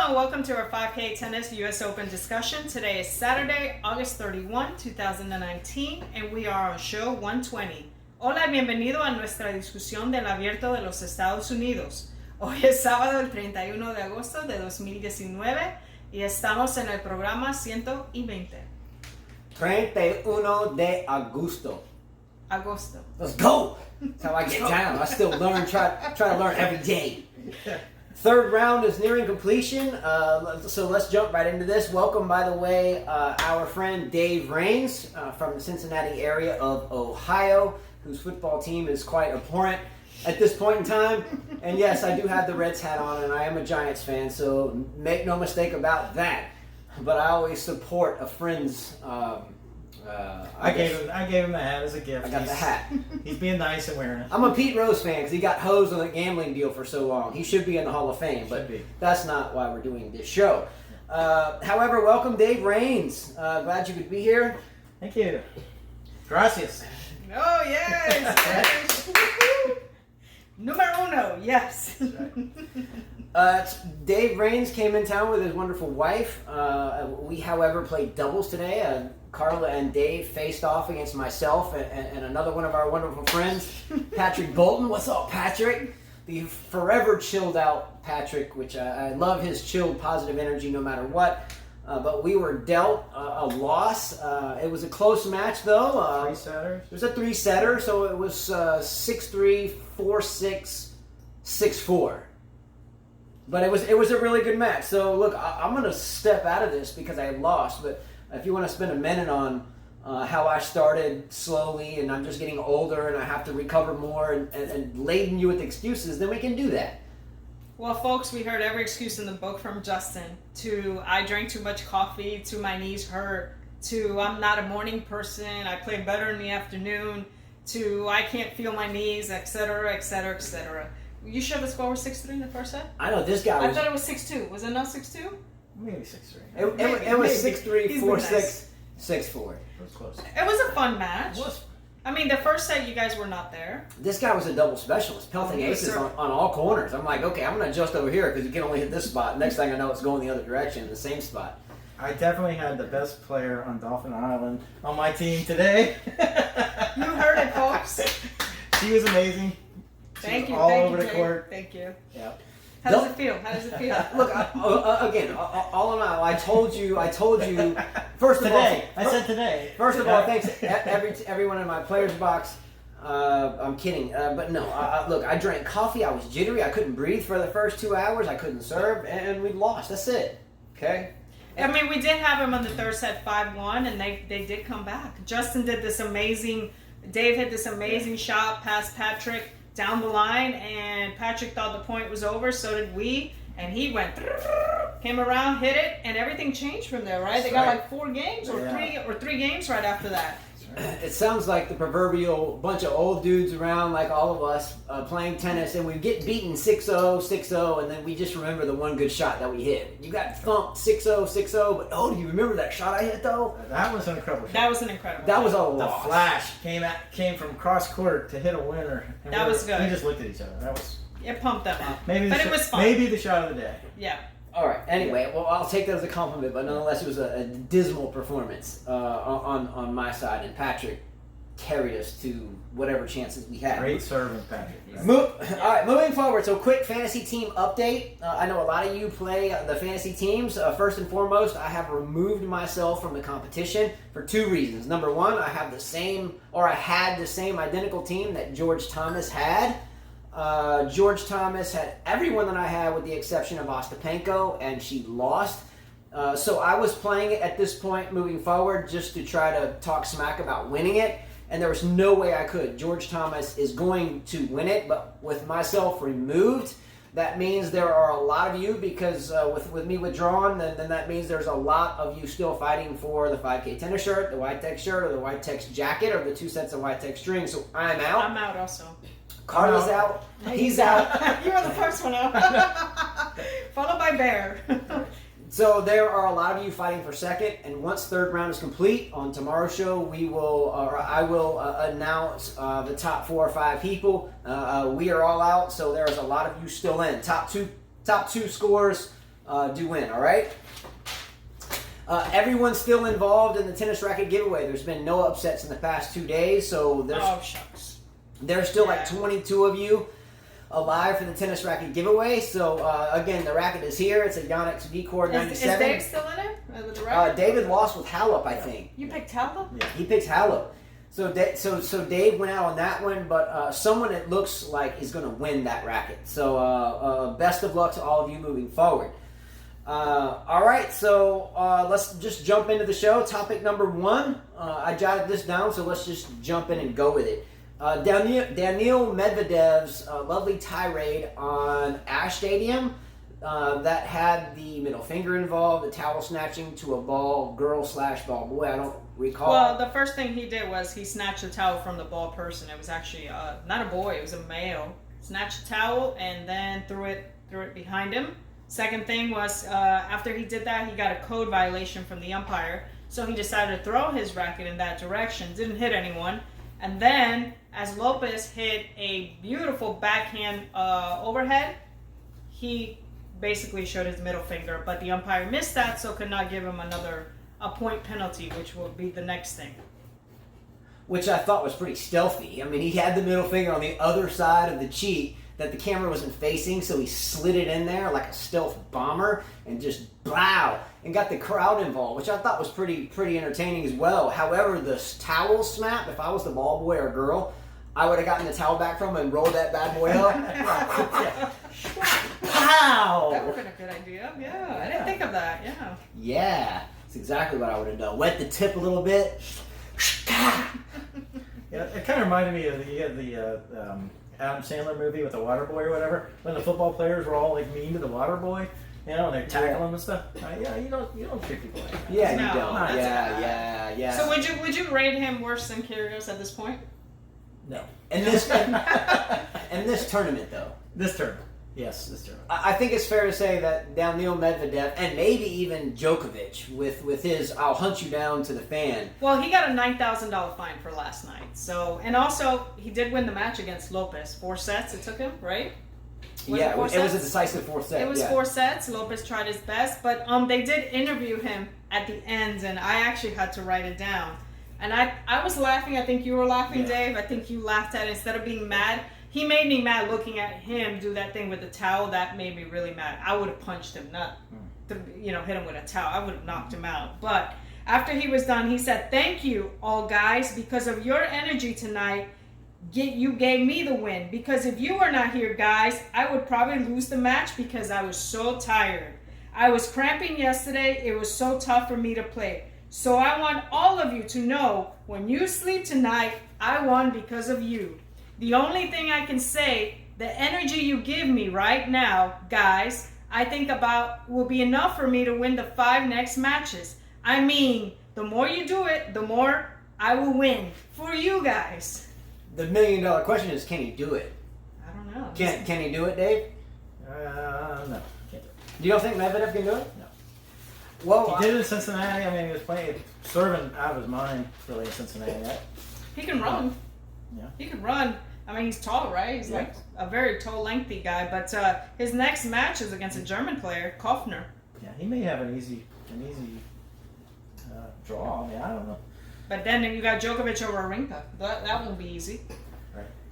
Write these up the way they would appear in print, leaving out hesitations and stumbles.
and welcome to our 5K Tennis US Open discussion. Today is Saturday, August 31, 2019, and we are on show 120. Hola, bienvenido a nuestra discusión del Abierto de los Estados Unidos. Hoy es sábado, el 31 de agosto de 2019, y estamos en el programa 120. 31 de agosto. Agosto. Let's go! That's how I get down. I still try to learn every day. Third round is nearing completion, so let's jump right into this. Welcome, by the way, our friend Dave Raines from the Cincinnati area of Ohio, whose football team is quite abhorrent at this point in time. And yes, I do have the Reds hat on, and I am a Giants fan, so make no mistake about that. But I always support a friend's... I gave him the hat as a gift. I got the hat. He's being nice and wearing it. I'm a Pete Rose fan because he got hosed on a gambling deal for so long. He should be in the Hall of Fame, but that's not why we're doing this show. However, welcome Dave Raines. Glad you could be here. Thank you. Gracias. Oh, yes! Numero uno, yes. Dave Raines came in town with his wonderful wife. We, however, played doubles today. Carla and Dave faced off against myself and another one of our wonderful friends, Patrick Bolton. What's up, Patrick? The forever chilled out Patrick, which I love his chilled positive energy no matter what. But we were dealt a loss. It was a close match, though. Three setters? It was a three-setter, so it was 6-3, 4-6, 6-4. But it was a really good match. So, look, I'm going to step out of this because I lost, but if you want to spend a minute on how I started slowly and I'm just getting older and I have to recover more and laden you with excuses, then we can do that. Well, folks, we heard every excuse in the book from Justin, to I drank too much coffee, to my knees hurt, to I'm not a morning person, I play better in the afternoon, to I can't feel my knees, etc., etc., etc. You sure the score was 6-3 in the first set? I know this guy was... I thought it was 6-2. Was it not 6-2? Maybe 6-3. It was 6-3, He's 4-6, nice. 6-4. It was close. It was a fun match. It was. I mean, the first set you guys were not there. This guy was a double specialist, pelting aces on all corners. I'm like, okay, I'm going to adjust over here because you can only hit this spot. Next thing I know, it's going the other direction in the same spot. I definitely had the best player on Dolphin Island on my team today. You heard it, folks. She was amazing. Thank you. All thank over you, the Jay. court. Thank you. Yeah. How does it feel? How does it feel? Look, again, all in all, I told you. First of Today. all, I said today. First of all, thanks to everyone in my players box. I'm kidding, but no. Look, I drank coffee. I was jittery. I couldn't breathe for the first 2 hours. I couldn't serve, and we lost. That's it. Okay. I mean, we did have him on the third set 5-1, and they did come back. Justin did this amazing. Dave hit this amazing shot past Patrick down the line, and Patrick thought the point was over, so did we, and he went, came around, hit it, and everything changed from there, right? They got like 4 games or three games right after that. It sounds like the proverbial bunch of old dudes around, like all of us, playing tennis, and we get beaten 6-0, 6-0, and then we just remember the one good shot that we hit. You got thumped 6-0, 6-0, but oh, do you remember that shot I hit, though? That was an incredible shot. That was an incredible That shot. was a The loss. flash came from cross court to hit a winner. And That was good. We just looked at each other. That was It pumped them up. But it it was fun. Maybe the shot of the day. Yeah. All right. Anyway, well, I'll take that as a compliment, but nonetheless, it was a dismal performance on my side, and Patrick carried us to whatever chances we had. Great serving, Patrick. All right, moving forward. So, quick fantasy team update. I know a lot of you play the fantasy teams. First and foremost, I have removed myself from the competition for 2 reasons. Number one, I had the same identical team that George Thomas had. George Thomas had everyone that I had with the exception of Ostapenko, and she lost. So I was playing it at this point moving forward just to try to talk smack about winning it, and there was no way I could. George Thomas is going to win it, but with myself removed, that means there are a lot of you, because with me withdrawn, then that means there's a lot of you still fighting for the 5K tennis shirt, the YTEX shirt, or the YTEX jacket, or the 2 sets of YTEX strings. So I'm out. I'm out also. Carla's out. He's out. You were the first one out. Followed by Bear. So there are a lot of you fighting for second, and once third round is complete, on tomorrow's show, I will announce the top 4 or 5 people. We are all out, so there's a lot of you still in. Top two scores do win, all right? Everyone's still involved in the tennis racket giveaway. There's been no upsets in the past 2 days, so Shucks. there's still like 22 of you alive for the tennis racket giveaway. So again, the racket is here. It's a YTEX V-Core 97. Is Dave still in it? With the racket? David lost with Halep, I think. You picked Talbot? Yeah. He picks Halep. So Dave went out on that one, but someone it looks like is going to win that racket. So best of luck to all of you moving forward. All right, so let's just jump into the show. Topic number 1. I jotted this down, so let's just jump in and go with it. Daniil Medvedev's lovely tirade on Ash Stadium that had the middle finger involved, the towel snatching to a ball girl/ball boy. I don't recall. Well, the first thing he did was he snatched the towel from the ball person. It was actually not a boy; it was a male. Snatched the towel and then threw it behind him. Second thing was after he did that, he got a code violation from the umpire, so he decided to throw his racket in that direction. Didn't hit anyone, and then as Lopez hit a beautiful backhand overhead, he basically showed his middle finger, but the umpire missed that, so could not give him a point penalty, which will be the next thing. Which I thought was pretty stealthy. I mean, he had the middle finger on the other side of the cheek that the camera wasn't facing, so he slid it in there like a stealth bomber and just blow, and got the crowd involved, which I thought was pretty entertaining as well. However, the towel snap, if I was the ball boy or girl, I would have gotten the towel back from him and rolled that bad boy up. Pow! That would have been a good idea. Yeah, I didn't think of that. Yeah. Yeah, that's exactly what I would have done. Wet the tip a little bit. Yeah, it kind of reminded me of the Adam Sandler movie with the water boy or whatever, when the football players were all like mean to the water boy, you know, and they're tackling him and stuff. Yeah, you don't treat people like that. Yeah, No, you don't. that's Yeah. So would you rate him worse than Kyrgios at this point? No. In this tournament, though, This tournament. Yes, this tournament. I think it's fair to say that Daniil Medvedev and maybe even Djokovic with his "I'll hunt you down" to the fan. Well, he got a $9,000 fine for last night. So, and also he did win the match against Lopez. 4 sets it took him, right? It was a decisive 4th set. It was 4 sets. Lopez tried his best, but they did interview him at the end, and I actually had to write it down. And I was laughing. I think you were laughing, Dave. I think you laughed at it instead of being mad. He made me mad looking at him do that thing with the towel. That made me really mad. I would have punched him, not to, hit him with a towel. I would have knocked him out. But after he was done, he said, "Thank you, all guys, because of your energy tonight. You gave me the win. Because if you were not here, guys, I would probably lose the match because I was so tired. I was cramping yesterday. It was so tough for me to play. So I want all of you to know, when you sleep tonight, I won because of you. The only thing I can say, the energy you give me right now, guys, I think about will be enough for me to win the 5 next matches. I mean, the more you do it, the more I will win for you guys." The $1 million question is, can he do it? I don't know. Can he do it, Dave? No, can't do it. You don't think Medvedev can do it? No. Well, He did it in Cincinnati. I mean, he was playing, serving out of his mind, really, in Cincinnati. He can run. Yeah. He can run. I mean, he's tall, right? He's like a very tall, lengthy guy. But his next match is against a German player, Kofner. Yeah, he may have an easy draw. I mean, I don't know. But then you got Djokovic over Arinka. That won't be easy.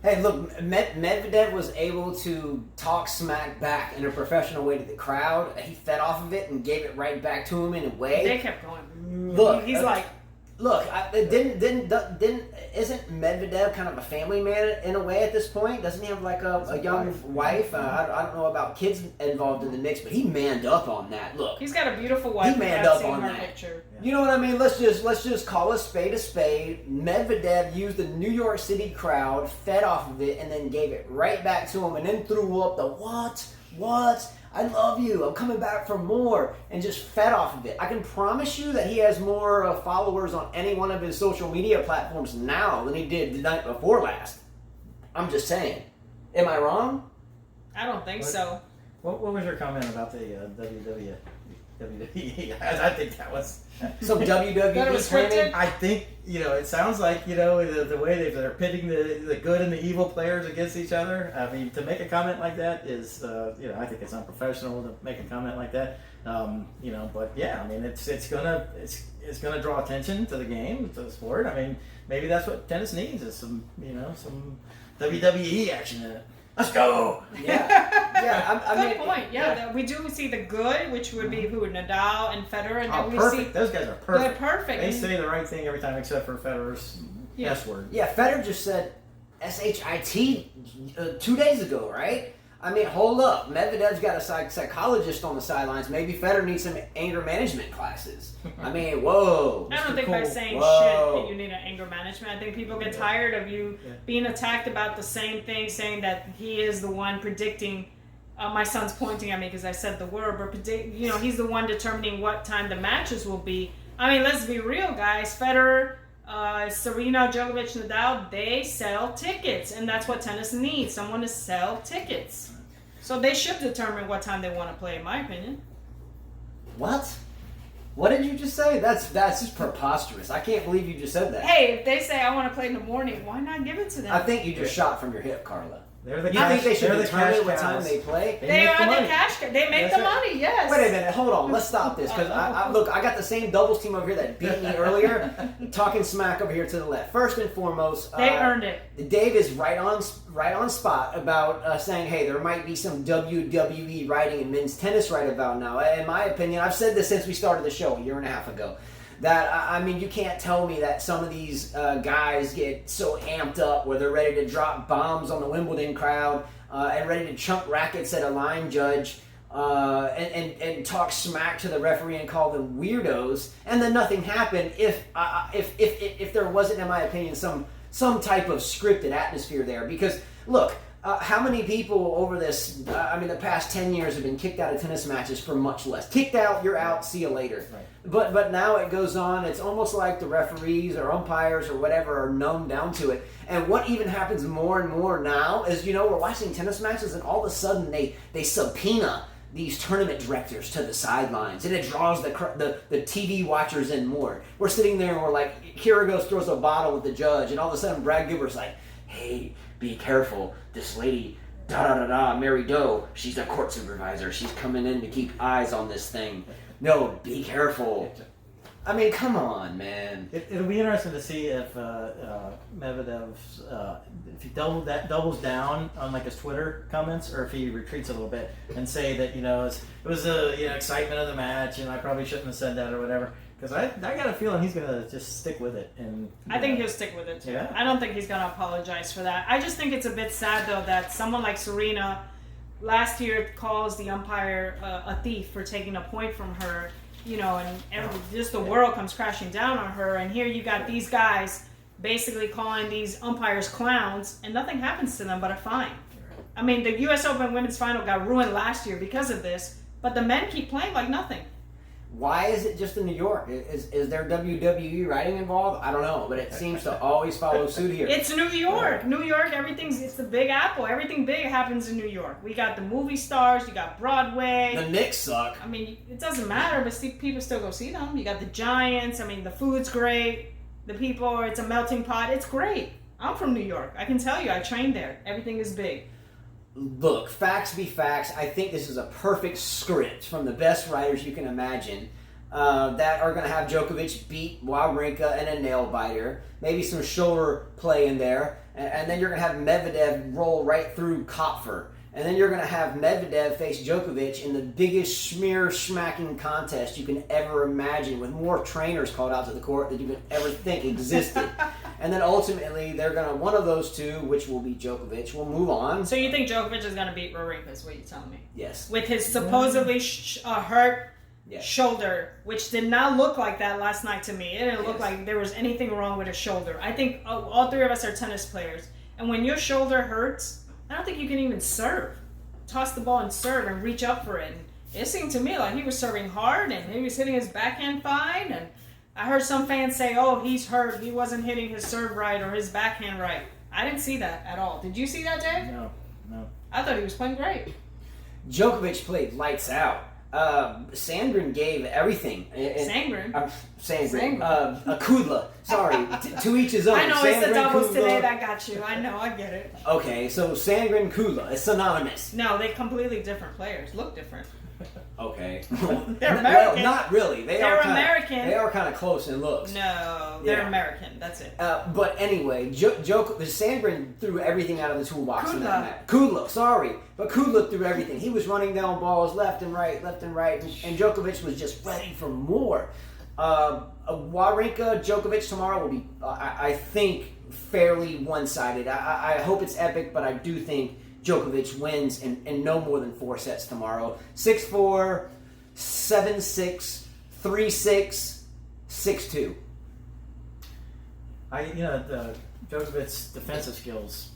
hey, look, Medvedev was able to talk smack back in a professional way to the crowd. He fed off of it and gave it right back to him in a way. They kept going. Look, He's like, look, isn't Medvedev kind of a family man in a way at this point? Doesn't he have like a young wife? I don't know about kids involved in the mix, but he manned up on that. Look, he's got a beautiful wife. He manned up seen on her that. picture. You know what I mean? Let's just call a spade a spade. Medvedev used the New York City crowd, fed off of it, and then gave it right back to him, and then threw up the what? I love you. I'm coming back for more, and just fed off of it. I can promise you that he has more followers on any one of his social media platforms now than he did the night before last. I'm just saying. Am I wrong? I don't think so. What was your comment about the WWE? WWE. I think that was Some That it WWE was training. scripted? I think, it sounds like, the way they're pitting the good and the evil players against each other. I mean, to make a comment like that is, I think it's unprofessional to make a comment like that. But yeah, I mean, it's gonna draw attention to the game, to the sport. I mean, maybe that's what tennis needs is some WWE action in it. Let's go. Yeah. I mean, Good point. Yeah, we do see the good, which would be Nadal and Federer, and then Oh, we perfect. see Those guys are they're perfect. perfect. They And- say the right thing every time except for Federer's Yeah. S word. Yeah, Federer just said SHIT 2 days ago, right? I mean, hold up. Medvedev's got a psychologist on the sidelines. Maybe Federer needs some anger management classes. I mean, whoa. I don't think by Cole. saying Whoa. shit that you need an anger management. I think people get tired of you being attacked about the same thing, saying that he is the one predicting. My son's pointing at me because I said the word, but he's the one determining what time the matches will be. I mean, let's be real, guys. Federer, Serena, Djokovic, Nadal, they sell tickets, and that's what tennis needs, someone to sell tickets. So they should determine what time they want to play, in my opinion. What? What did you just say? That's just preposterous. I can't believe you just said that. Hey, if they say I want to play in the morning, why not give it to them? I think you just shot from your hip, Carla. They're the You cash, think they should they're the determine cash what time cows. they play? They They make are the the money. cash. They make That's the it. money. Yes. Wait a minute, hold on. Let's stop this because look, I got the same doubles team over here that beat me earlier, talking smack over here to the left. First and foremost, They earned it. Dave is right on spot about saying, hey, there might be some WWE writing in men's tennis right about now. In my opinion, I've said this since we started the show a year and a half ago. That, I mean, you can't tell me that some of these guys get so amped up where they're ready to drop bombs on the Wimbledon crowd and ready to chunk rackets at a line judge and talk smack to the referee and call them weirdos, and then nothing happened if there wasn't, in my opinion, some type of scripted atmosphere there. Because, look, how many people over the past 10 years have been kicked out of tennis matches for much less? Kicked out, you're out, see you later. Right. But now it goes on. It's almost like the referees or umpires or whatever are numbed down to it. And what even happens more and more now is, we're watching tennis matches and all of a sudden they subpoena these tournament directors to the sidelines, and it draws the TV watchers in more. We're sitting there and we're like, Kyrgios throws a bottle at the judge, and all of a sudden Brad Gilbert's like, hey, be careful, this lady, Mary Doe, she's a court supervisor. She's coming in to keep eyes on this thing. No, be careful. I mean, come on, man. It'll be interesting to see if Medvedev's if he doubles down on like his Twitter comments, or if he retreats a little bit and say that it was the excitement of the match and I probably shouldn't have said that or whatever. Because I got a feeling he's gonna just stick with it, and I think he'll stick with it too. Yeah. I don't think he's gonna apologize for that. I just think it's a bit sad though that someone like Serena last year calls the umpire a thief for taking a point from her, and just the world comes crashing down on her. And here you got these guys basically calling these umpires clowns, and nothing happens to them but a fine. I mean, the U.S. Open women's final got ruined last year because of this, but the men keep playing like nothing. Why is it just in New York? Is there WWE writing involved? I don't know, but it seems to always follow suit here. It's New York. New York, it's the Big Apple. Everything big happens in New York. We got the movie stars, you got Broadway. The Knicks suck. I mean, it doesn't matter, but people still go see them. You got the Giants. I mean, the food's great. The people, it's a melting pot. It's great. I'm from New York. I can tell you, I trained there. Everything is big. Look, facts be facts. I think this is a perfect script from the best writers you can imagine that are going to have Djokovic beat Wawrinka and a nail biter, maybe some shoulder play in there, and then you're going to have Medvedev roll right through Kopfer. And then you're going to have Medvedev face Djokovic in the biggest smear-smacking contest you can ever imagine, with more trainers called out to the court than you could ever think existed. And then ultimately, they're going to, one of those two, which will be Djokovic, will move on. So you think Djokovic is going to beat Wawrinka, is what you're telling me? Yes. With his supposedly hurt Yes. shoulder, which did not look like that last night to me. It didn't look Yes. like there was anything wrong with his shoulder. I think all three of us are tennis players. And when your shoulder hurts, I don't think you can even serve. Toss the ball and serve and reach up for it. And it seemed to me like he was serving hard and he was hitting his backhand fine. And I heard some fans say, oh, he's hurt. He wasn't hitting his serve right or his backhand right. I didn't see that at all. Did you see that, Dave? No. I thought he was playing great. Djokovic played lights out. Sandgren gave everything. Sandgren? Sandgren. Kudla. Sorry. To each his own. I know it's the Sandgren, doubles Kudla. today that got you. I know, I get it. Okay, so Sandgren, Kudla. It's synonymous. No, they're completely different players. Look different. Okay. They're American. Well, not really. They're American. They are kind of close in looks. No, they're Yeah. American. That's it. But anyway, Sandgren threw everything out of the toolbox in that Kudla. match. Kudla, sorry. But Kudla threw everything. He was running down balls left and right, and Djokovic was just ready for more. Wawrinka, Djokovic tomorrow will be, I think, fairly one-sided. I hope it's epic, but I do think Djokovic wins in no more than 4 sets tomorrow. 6-4, 7-6, 3-6, 6-2. The Djokovic's defensive skills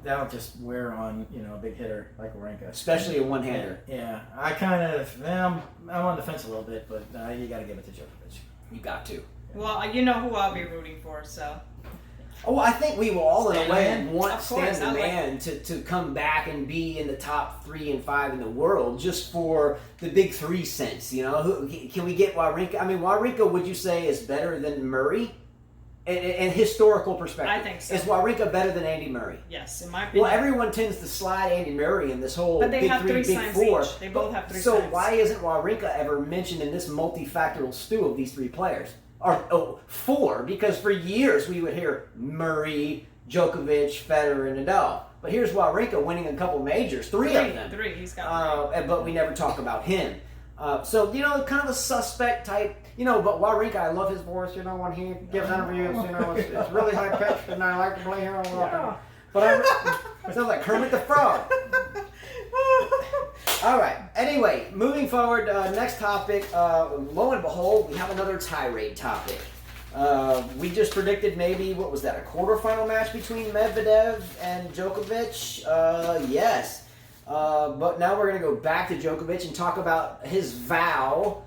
that'll just wear on a big hitter like Wawrinka, Especially a one-hander. Yeah, I'm on the fence a little bit, but you got to give it to Djokovic. You got to. Well, you know who I'll be rooting for, so. Oh, I think we will all in a way want Of course, Stan the Man to come back and be in the top 3 and 5 in the world just for the big 3 sense. Can we get Wawrinka? I mean, Wawrinka, would you say, is better than Murray? In historical perspective. I think so. Is Wawrinka better than Andy Murray? Yes, in my opinion. Well, everyone tends to slide Andy Murray in this whole But they big have 3, three big signs 4. each. They both have 3 So signs. why isn't Wawrinka ever mentioned in this multifactorial stew of these 3 players? Or 4, because for years we would hear Murray, Djokovic, Federer, and Nadal. But here's Wawrinka winning a couple majors, 3 of them. 3, he's got 3. But we never talk about him. So, kind of a suspect type, but Wawrinka, I love his voice, when he gives interviews, it's really high pitched, and I like to play here on the But it sounds like Kermit the Frog. All right. Anyway, moving forward, next topic. Lo and behold, we have another tirade topic. We just predicted maybe, what was that, a quarterfinal match between Medvedev and Djokovic? Yes. But now we're going to go back to Djokovic and talk about his vow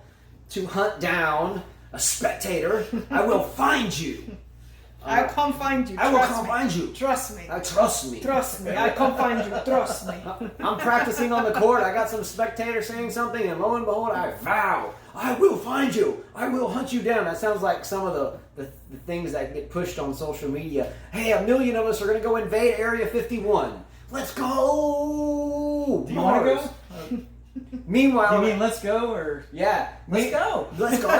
to hunt down a spectator. I will find you. I'll come find you. I will come find you. Trust me. Trust me. Trust me. I'll come find you. Trust me. I'm practicing on the court. I got some spectator saying something, and lo and behold, I vow, I will find you. I will hunt you down. That sounds like some of the things that get pushed on social media. Hey, 1 million of us are going to go invade Area 51. Let's go. Do you want to go? Meanwhile, You mean let's go or yeah, let's go? Let's go.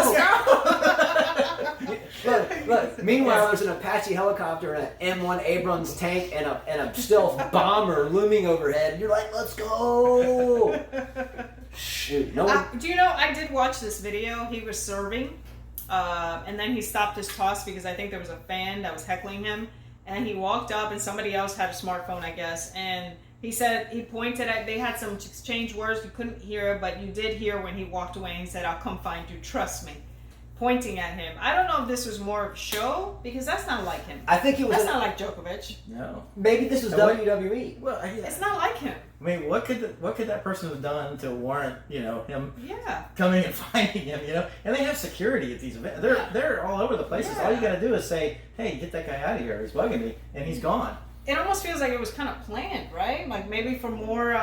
Look. Meanwhile, there's an Apache helicopter and an M1 Abrams tank and a stealth bomber looming overhead. And you're like, let's go. Shoot, no one. Do you know, I did watch this video. He was serving, and then he stopped his toss because I think there was a fan that was heckling him. And he walked up, and somebody else had a smartphone, I guess, and he said, he pointed at, they had some exchange words, you couldn't hear, but you did hear when he walked away, and he said, I'll come find you, trust me. Pointing at him. I don't know if this was more of a show, because that's not like him. I think it was. That's not like Djokovic. No. Maybe this was WWE. Well, It's not like him. I mean, what could that person have done to warrant, him Yeah. coming and finding him, And they have security at these events. They're all over the places. Yeah. All you got to do is say, "Hey, get that guy out of here. He's bugging me," and he's gone. It almost feels like it was kind of planned, right? Like maybe for more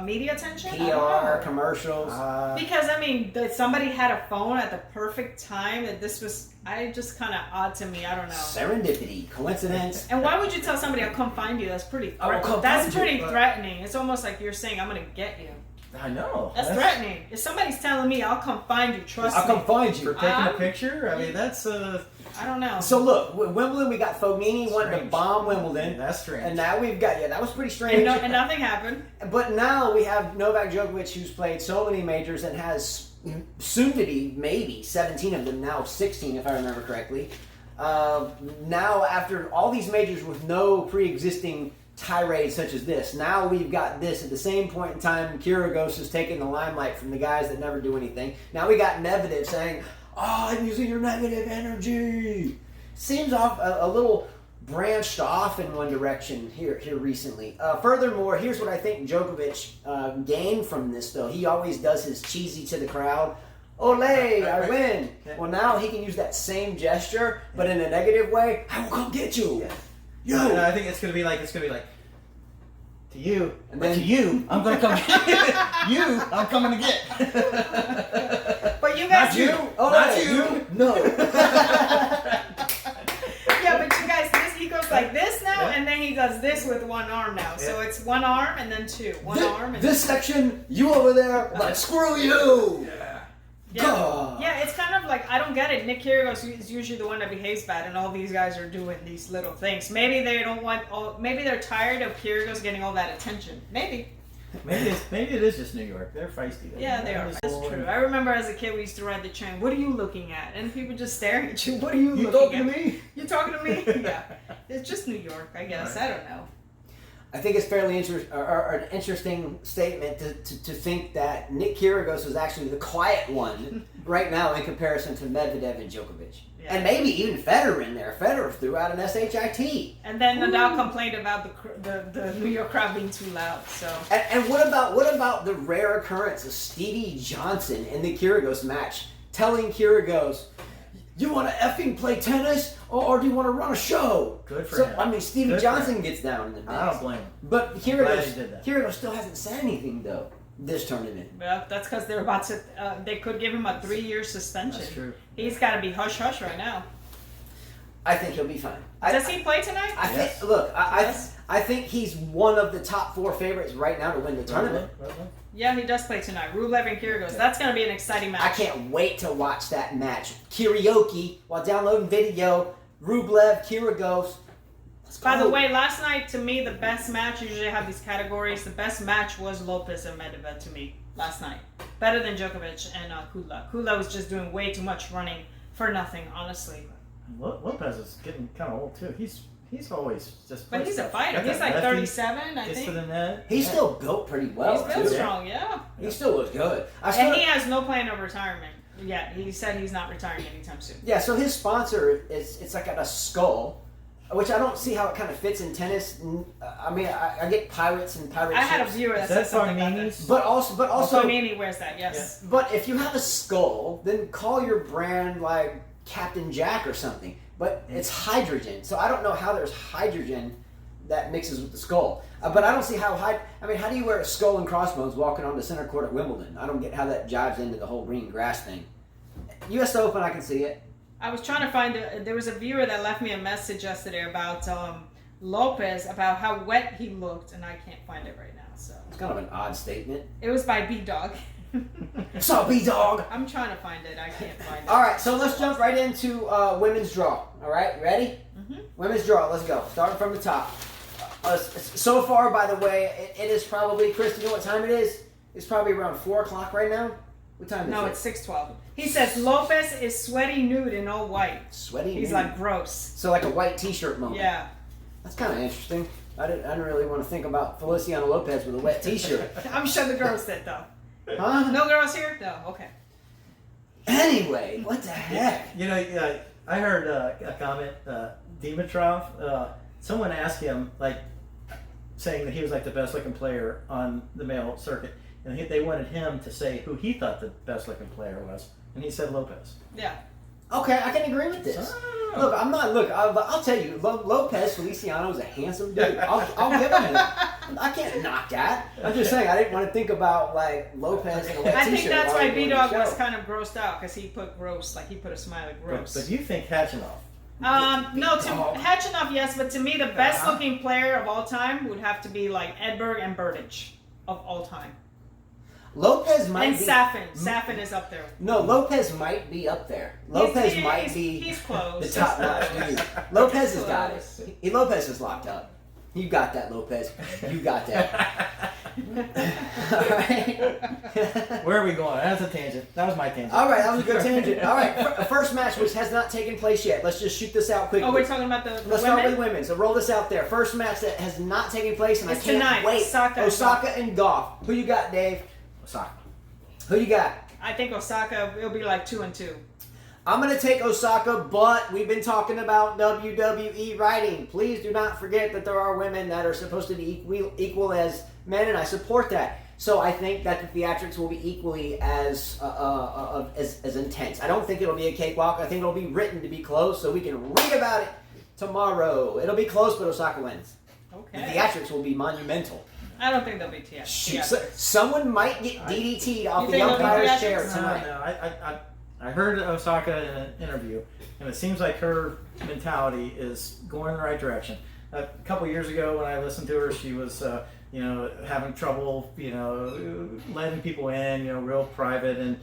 media attention. I don't PR, know. commercials. Because I mean, that somebody had a phone at the perfect time. That this was, just kind of odd to me. I don't know. Serendipity, coincidence. And why would you tell somebody I'll come find you? That's pretty. I will come That's find you, pretty but- threatening. It's almost like you're saying I'm gonna get you. I know. That's threatening. If somebody's telling me I'll come find you, trust I'll me. come find For you. taking a picture. I mean, that's I don't know. So look, Wimbledon, we got Fognini wanting to Strange. bomb Wimbledon. That's strange. And now we've got, that was pretty and, strange. and nothing happened. But now we have Novak Djokovic, who's played so many majors and has soon to be maybe 17 of them, now 16 if I remember correctly. Now after all these majors with no pre-existing tirade such as this, now we've got this at the same point in time. Kyrgios is taking the limelight from the guys that never do anything. Now we got Medvedev saying, I'm using your negative energy. Seems off a little branched off in one direction here recently. Furthermore, here's what I think Djokovic gained from this, though. He always does his cheesy to the crowd. Ole, I win. Well, now he can use that same gesture, but in a negative way. I will come get you. Yeah, I think it's gonna be like To you, And but then- to you, I'm gonna come. You, I'm coming to get. But you guys, Not you. Oh, Not no, you. No. yeah, but you guys, he goes like this now, Yeah. and then he does this with one arm now. So it's one arm and then two. One arm and This section, you over there, like screw you. Yeah. God. Yeah, it's kind of like, I don't get it. Nick Kyrgios is usually the one that behaves bad, and all these guys are doing these little things. Maybe they don't want, maybe they're tired of Kyrgios getting all that attention. Maybe. Maybe it is just New York. They're feisty. Yeah, they are. That's true. I remember as a kid we used to ride the train. What are you looking at? And people just staring at you. What are you You looking talking at? to me? You talking to me? Yeah. It's just New York, I guess. Right. I don't know. I think it's fairly an interesting statement to think that Nick Kyrgios was actually the quiet one right now in comparison to Medvedev and Djokovic. Yeah. And maybe even Federer in there. Federer threw out an SHIT. And then Nadal complained about the New York crowd being too loud. So And what about the rare occurrence of Stevie Johnson in the Kyrgios match telling Kyrgios, you want to effing play tennis or do you want to run a show? Good for so, him. I mean, Stevie Good for Johnson him. gets down in the mix. I don't blame him. But Glad he did that. Kyrgios still hasn't said anything, though, this tournament. well, that's because they're about to. They could give him a 3-year suspension. That's true. He's got to be hush hush right now. I think he'll be fine. Does he play tonight? Yes. I think he's one of the top 4 favorites right now to win the tournament. Yeah, he does play tonight. Rublev and Kyrgios. That's going to be an exciting match. I can't wait to watch that match. Karaoke while downloading video. Rublev, Kyrgios. Let's By the go. way, last night, to me, the best match, usually I have these categories, the best match was Lopez and Medvedev to me last night. Better than Djokovic and Kudla. Kudla was just doing way too much running for nothing, honestly. Lopez is getting kind of old too. He's always just. But he's a fighter. Got He's that like lefty, 37, I gets to think. the net. He's Yeah. still built pretty well, He's built too. strong, yeah. He still looks good. And he has no plan of retirement yet. He said he's not retiring anytime soon. Yeah, so his sponsor it's like a skull, which I don't see how it kind of fits in tennis. I mean, I get pirates and pirate I had a ships. viewer that Is said that something about Farmini's? this. But also, Fognini wears that, yes. but if you have a skull, then call your brand like Captain Jack or something. But it's hydrogen, so I don't know how there's hydrogen that mixes with the skull. But I don't see how I mean, how do you wear a skull and crossbones walking on the center court at Wimbledon? I don't get how that jives into the whole green grass thing. U.S. Open, I can see it. I was trying to find, there was a viewer that left me a message yesterday about Lopez, about how wet he looked, and I can't find it right now. So It's kind of an odd statement. it was by B-Dog. What's up, B-Dog? I'm trying to find it. I can't find it. All right, so let's jump right into women's draw. All right, ready? Mhm. Women's draw. Let's go. Starting from the top. So far, by the way, it is probably, Chris, do you know what time it is? It's probably around 4 o'clock right now. What time is No, it? it's 6:12. He says Lopez is sweaty nude in all white. Sweaty. He's nude. like gross. So like a white T-shirt moment. Yeah. That's kind of interesting. I didn't really want to think about Feliciano Lopez with a wet T-shirt. I'm sure the girls did though. Huh? No girls here? No. Okay. Anyway, what the heck? You know, I heard a comment. Dimitrov. Someone asked him, like, saying that he was like the best looking player on the male circuit, and they wanted him to say who he thought the best looking player was, and he said Lopez. Yeah. Okay, I can agree with this. Look, I'll tell you, Lopez Feliciano is a handsome dude. I'll give him that. I can't knock that. I'm just saying, I didn't want to think about, like, Lopez in a wet I T-shirt. think that's while why we're doing B-Dog the was show. kind of grossed out because he put gross, like he put a smiley gross. But you think Hatchinoff? No, to Dog. Hatchinoff, yes, but to me, the best looking player of all time would have to be like Edberg and Berdych of all time. Lopez might And be... Safin. Safin is up there. No, Lopez might be up there. Lopez might be He's close. the top notch dude. Lopez has got it. Lopez is locked up. You got that, Lopez. You got that. All right. Where are we going? That's a tangent. That was my tangent. All right, that was a good tangent. All right, first match, which has not taken place yet. Let's just shoot this out quickly. Oh, we're talking about the Let's women? start with women. So roll this out there. First match that has not taken place, and It's I can't tonight. wait. Osaka and and Gauff. Who you got, Dave? Osaka. Who you got? I think Osaka, it'll be like 2-2. I'm going to take Osaka, but we've been talking about WWE writing. Please do not forget that there are women that are supposed to be equal as men, and I support that. So I think that the theatrics will be equally as intense. I don't think it'll be a cakewalk. I think it'll be written to be close, so we can read about it tomorrow. It'll be close, but Osaka wins. The Okay. theatrics will be monumental. I don't think they'll be theatrics. Someone might get DDT'd off You the think they'll be umpire's chair theatrics? tonight. No, I heard Osaka in an interview, and it seems like her mentality is going in the right direction. A couple years ago, when I listened to her, she was, having trouble, letting people in, real private and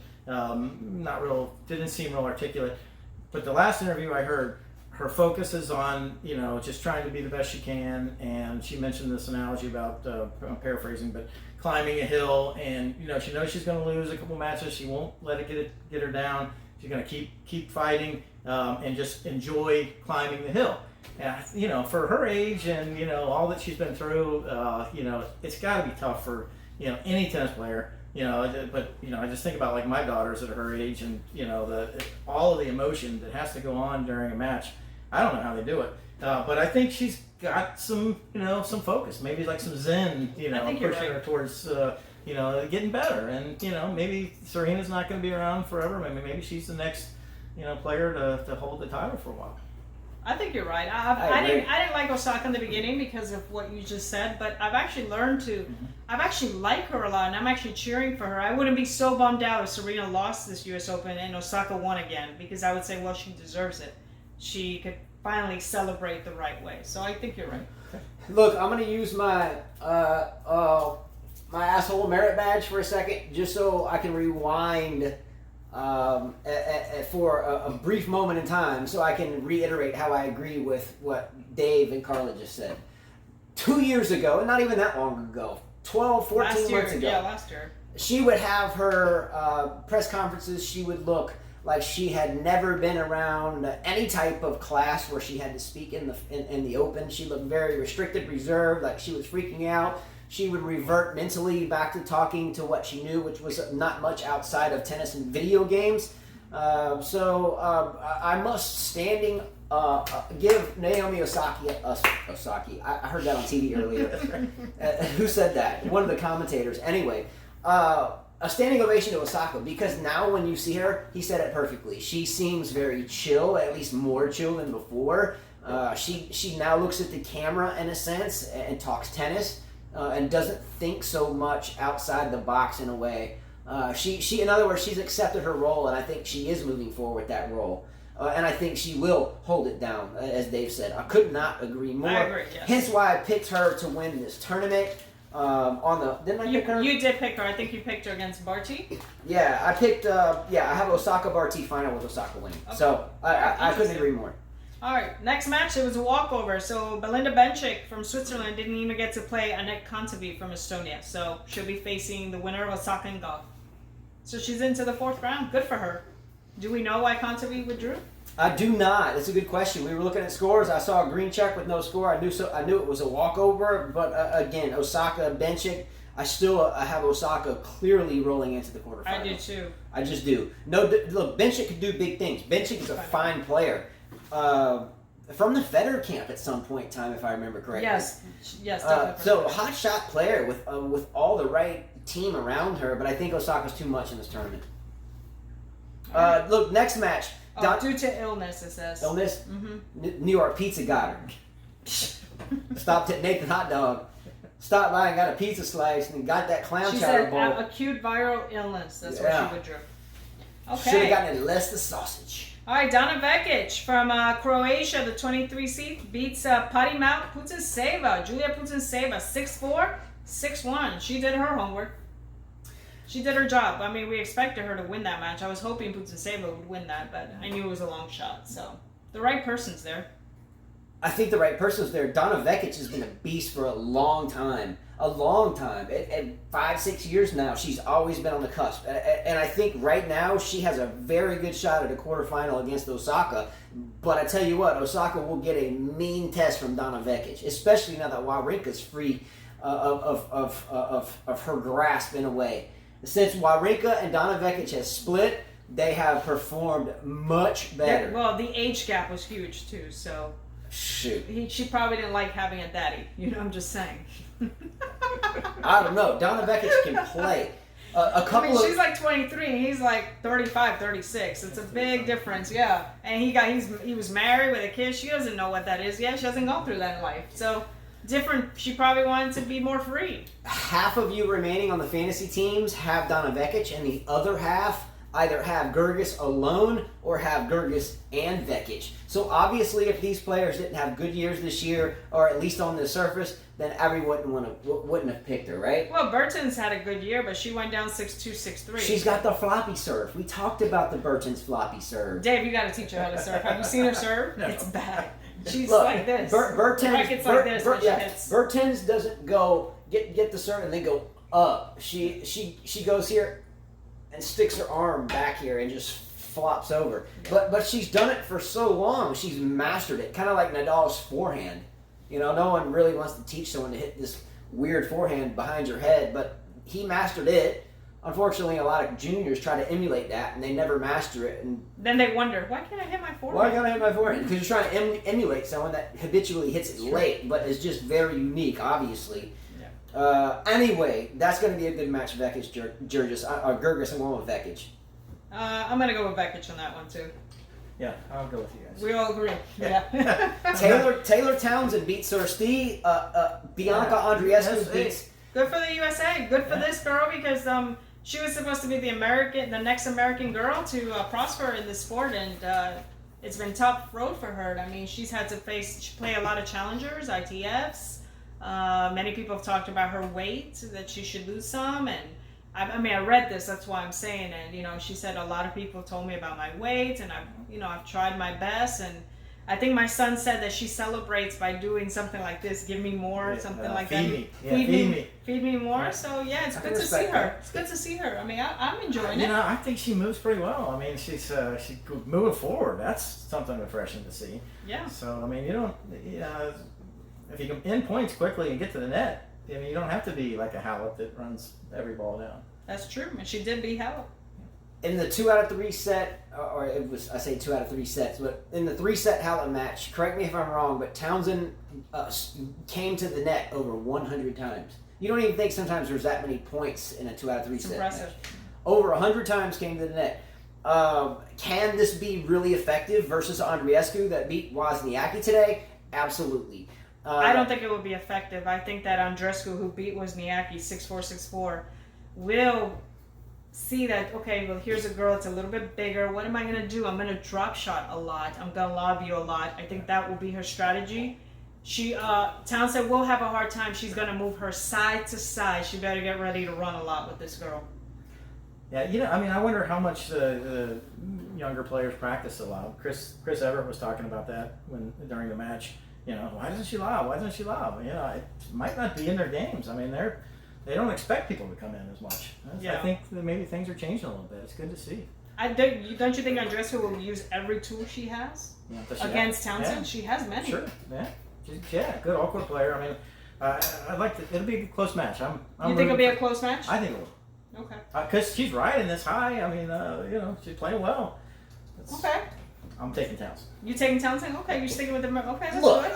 didn't seem real articulate. But the last interview I heard, her focus is on, just trying to be the best she can. And she mentioned this analogy about, I'm paraphrasing, but climbing a hill, and she knows she's going to lose a couple matches. She won't let it get her down. She's going to keep fighting and just enjoy climbing the hill. And for her age and all that she's been through, it's got to be tough for any tennis player. But I just think about like my daughters at her age, and all of the emotion that has to go on during a match. I don't know how they do it, but I think she's got some focus, maybe like some zen, pushing her towards getting better. And maybe Serena's not going to be around forever. Maybe she's the next player to hold the title for a while. I think you're right. I didn't like Osaka in the beginning because of what you just said, but I've actually learned to. I've actually like her a lot, and I'm actually cheering for her. I wouldn't be so bummed out if Serena lost this U.S. Open and Osaka won again, because I would say, well, she deserves it. She could finally celebrate the right way. So I think you're right. Look, I'm going to use my my asshole merit badge for a second, just so I can rewind for a brief moment in time, so I can reiterate how I agree with what Dave and Carla just said. 2 years ago, and not even that long ago, 12, 14 months ago. Yeah, last year. She would have her press conferences. She would look like she had never been around any type of class where she had to speak in the open. She looked very restricted, reserved, like she was freaking out. She would revert mentally back to talking to what she knew, which was not much outside of tennis and video games. So I must give Naomi Osaka. I heard that on TV earlier. Who said that? One of the commentators. Anyway, a standing ovation to Osaka, because now when you see her, he said it perfectly. She seems very chill, at least more chill than before. She now looks at the camera in a sense and talks tennis. And doesn't think so much outside the box in a way. She, in other words, she's accepted her role, and I think she is moving forward with that role. And I think she will hold it down, as Dave said. I could not agree more. I agree, yes. Hence why I picked her to win this tournament. Didn't I pick her? You did pick her. I think you picked her against Barty. Yeah, I picked. I have Osaka Barty final with Osaka winning. Okay. So I couldn't agree more. All right, next match, it was a walkover. So Belinda Bencic from Switzerland didn't even get to play Anett Kontaveit from Estonia. So she'll be facing the winner of Osaka and Gauff. So she's into the fourth round. Good for her. Do we know why Kontaveit withdrew? I do not. It's a good question. We were looking at scores. I saw a green check with no score. I knew it was a walkover. But again, Osaka, Bencic, I have Osaka clearly rolling into the quarterfinals. I do too. I just do. No, look, Bencic can do big things. Bencic is a fine player. From the Federer camp at some point in time, if I remember correctly. Yes, definitely. So hot shot player with all the right team around her, but I think Osaka's too much in this tournament. Look, next match. Due to illness, it says. Illness? Mm-hmm. New York pizza got her. Stopped at Nathan Hot Dog. Stopped by and got a pizza slice and got that clown chowder bowl. She said acute viral illness. That's why she withdrew. Okay. Should have gotten it less the sausage. All right, Dana Vekic from Croatia, the 23 seed, beats Julia Putintseva, 6-4, 6-1. She did her homework. She did her job. I mean, we expected her to win that match. I was hoping Putintseva would win that, but I knew it was a long shot. So the right person's there. I think the right person's there. Dana Vekic has been a beast for a long time. At 5-6 years now, she's always been on the cusp. And I think right now she has a very good shot at a quarterfinal against Osaka. But I tell you what, Osaka will get a mean test from Dana Vekic, especially now that Wawrinka's free of her grasp in a way. Since Wawrinka and Dana Vekic has split, they have performed much better. Well, the age gap was huge too, so... Shoot. She probably didn't like having a daddy. I'm just saying. I don't know. Dana Vekic can play. She's like 23, he's like 35, 36. It's a big difference, yeah. And he was married with a kid. She doesn't know what that is yet. She hasn't gone through that in life. So different. She probably wanted to be more free. Half of you remaining on the fantasy teams have Donna Vekic, and the other half either have Gerges alone or have Gerges and Vekic. So obviously, if these players didn't have good years this year, or at least on the surface, then everyone wouldn't have picked her, right? Well, Bertens had a good year, but she went down 6-2, 6-3. She's got the floppy serve. We talked about the Bertens floppy serve. Dave, you got to teach her how to serve. Have you seen her serve? No. It's bad. She's Look, like this. Bertens, Rackets like this when she hits. Bertens doesn't go get the serve and then go up. She goes here and sticks her arm back here and just flops over. Yeah. But she's done it for so long. She's mastered it. Kind of like Nadal's forehand. You know, no one really wants to teach someone to hit this weird forehand behind your head, but he mastered it. Unfortunately, a lot of juniors try to emulate that, and they never master it. And Then they wonder, why can't I hit my forehand? why can't I hit my forehand? Because you're trying to emulate someone that habitually hits it late, but is just very unique, obviously. Yeah. Anyway, that's going to be a good match, Vekic, Gerges. Gerges, I'm going with Vekic. I'm going to go with Vekic on that one, too. Yeah, I'll go with you guys. We all agree. Yeah. Taylor Townsend beats Sursti. Bianca Andreescu beats... Good for the USA. Good for this girl because she was supposed to be the next American girl to prosper in the sport, and it's been tough road for her. I mean, she's had to play a lot of challengers, ITFs. Many people have talked about her weight, that she should lose some, and I read this. That's why I'm saying it. You know, she said a lot of people told me about my weight, and I've tried my best, and I think my son said that she celebrates by doing something like this. Give me more, something like that. Feed me more. Yeah. So yeah, it's I good to see respect her. that. It's good to see her. I mean, I'm enjoying You it. know, I think she moves pretty well. I mean, she's moving forward. That's something refreshing to see. Yeah. So I mean, if you can end points quickly and get to the net, I mean, you don't have to be like a Hallett that runs every ball down. That's true, and she did beat Hallett. In the 2 out of 3 set, or it was, I say 2 out of 3 sets, but in the 3-set Hallett match, correct me if I'm wrong, but Townsend came to the net over 100 times. You don't even think sometimes there's that many points in a 2 out of 3 It's set impressive. match. Over 100 times came to the net. Can this be really effective versus Andreescu that beat Wozniacki today? Absolutely. I don't think it would be effective. I think that Andreescu, who beat Wozniacki 6-4, 6-4, will see that, okay, well, here's a girl that's a little bit bigger. What am I going to do? I'm going to drop shot a lot. I'm going to lob you a lot. I think that will be her strategy. Townsend will have a hard time. She's going to move her side to side. She better get ready to run a lot with this girl. Yeah, I mean, I wonder how much the younger players practice a lot. Chris Everett was talking about that during the match. You know, why doesn't she lob? Why doesn't she lob? You know, it might not be in their games. I mean, they don't expect people to come in as much. Yeah. I think that maybe things are changing a little bit. It's good to see. Don't you think Andreescu will use every tool she has against Townsend? Yeah. She has many. Sure, yeah. Good all-court player. I mean, I'd like to. It'll be a close match. You think it'll be a close match? I think it will. Okay. Because she's riding this high. I mean, she's playing well. Okay. I'm taking Townsend. You taking Townsend? Okay, you're sticking with the. Okay, that's Look, good.